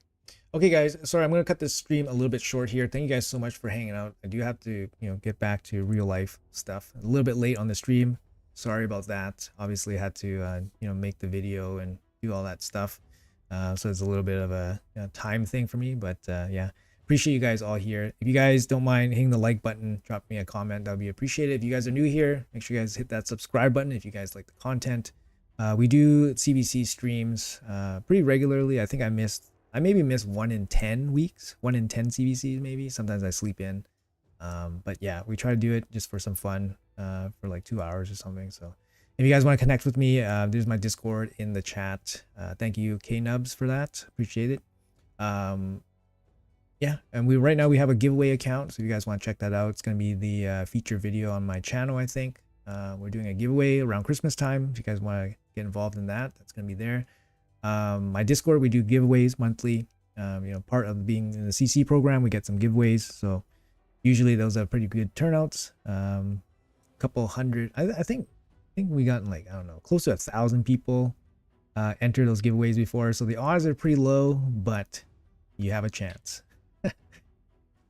Okay, guys. Sorry, I'm going to cut this stream a little bit short here. Thank you guys so much for hanging out. I do have to, get back to real life stuff. A little bit late on the stream. Sorry about that. Obviously, I had to, make the video and do all that stuff. So it's a little bit of a time thing for me. But yeah, appreciate you guys all here. If you guys don't mind hitting the like button, drop me a comment. That would be appreciated. If you guys are new here, make sure you guys hit that subscribe button if you guys like the content. We do CVC streams pretty regularly. I think I maybe miss 1 in 10 weeks, 1 in 10 CVCs maybe. Sometimes I sleep in. But yeah, we try to do it just for some fun for like 2 hours or something. So if you guys want to connect with me, there's my Discord in the chat. Thank you, K-Nubs, for that. Appreciate it. Yeah, and right now we have a giveaway account. So if you guys want to check that out, it's going to be the feature video on my channel, I think. We're doing a giveaway around Christmas time. If you guys want to get involved in that, that's going to be there. My Discord, we do giveaways monthly. Part of being in the CC program, we get some giveaways. So usually those are pretty good turnouts. Couple hundred, I think we got like, I don't know, close to 1,000 people enter those giveaways before. So the odds are pretty low, but you have a chance.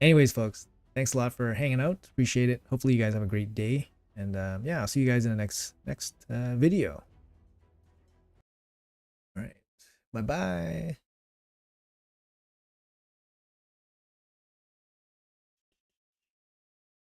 Anyways, folks, thanks a lot for hanging out. Appreciate it. Hopefully you guys have a great day. And yeah, I'll see you guys in the next video. All right. Bye-bye.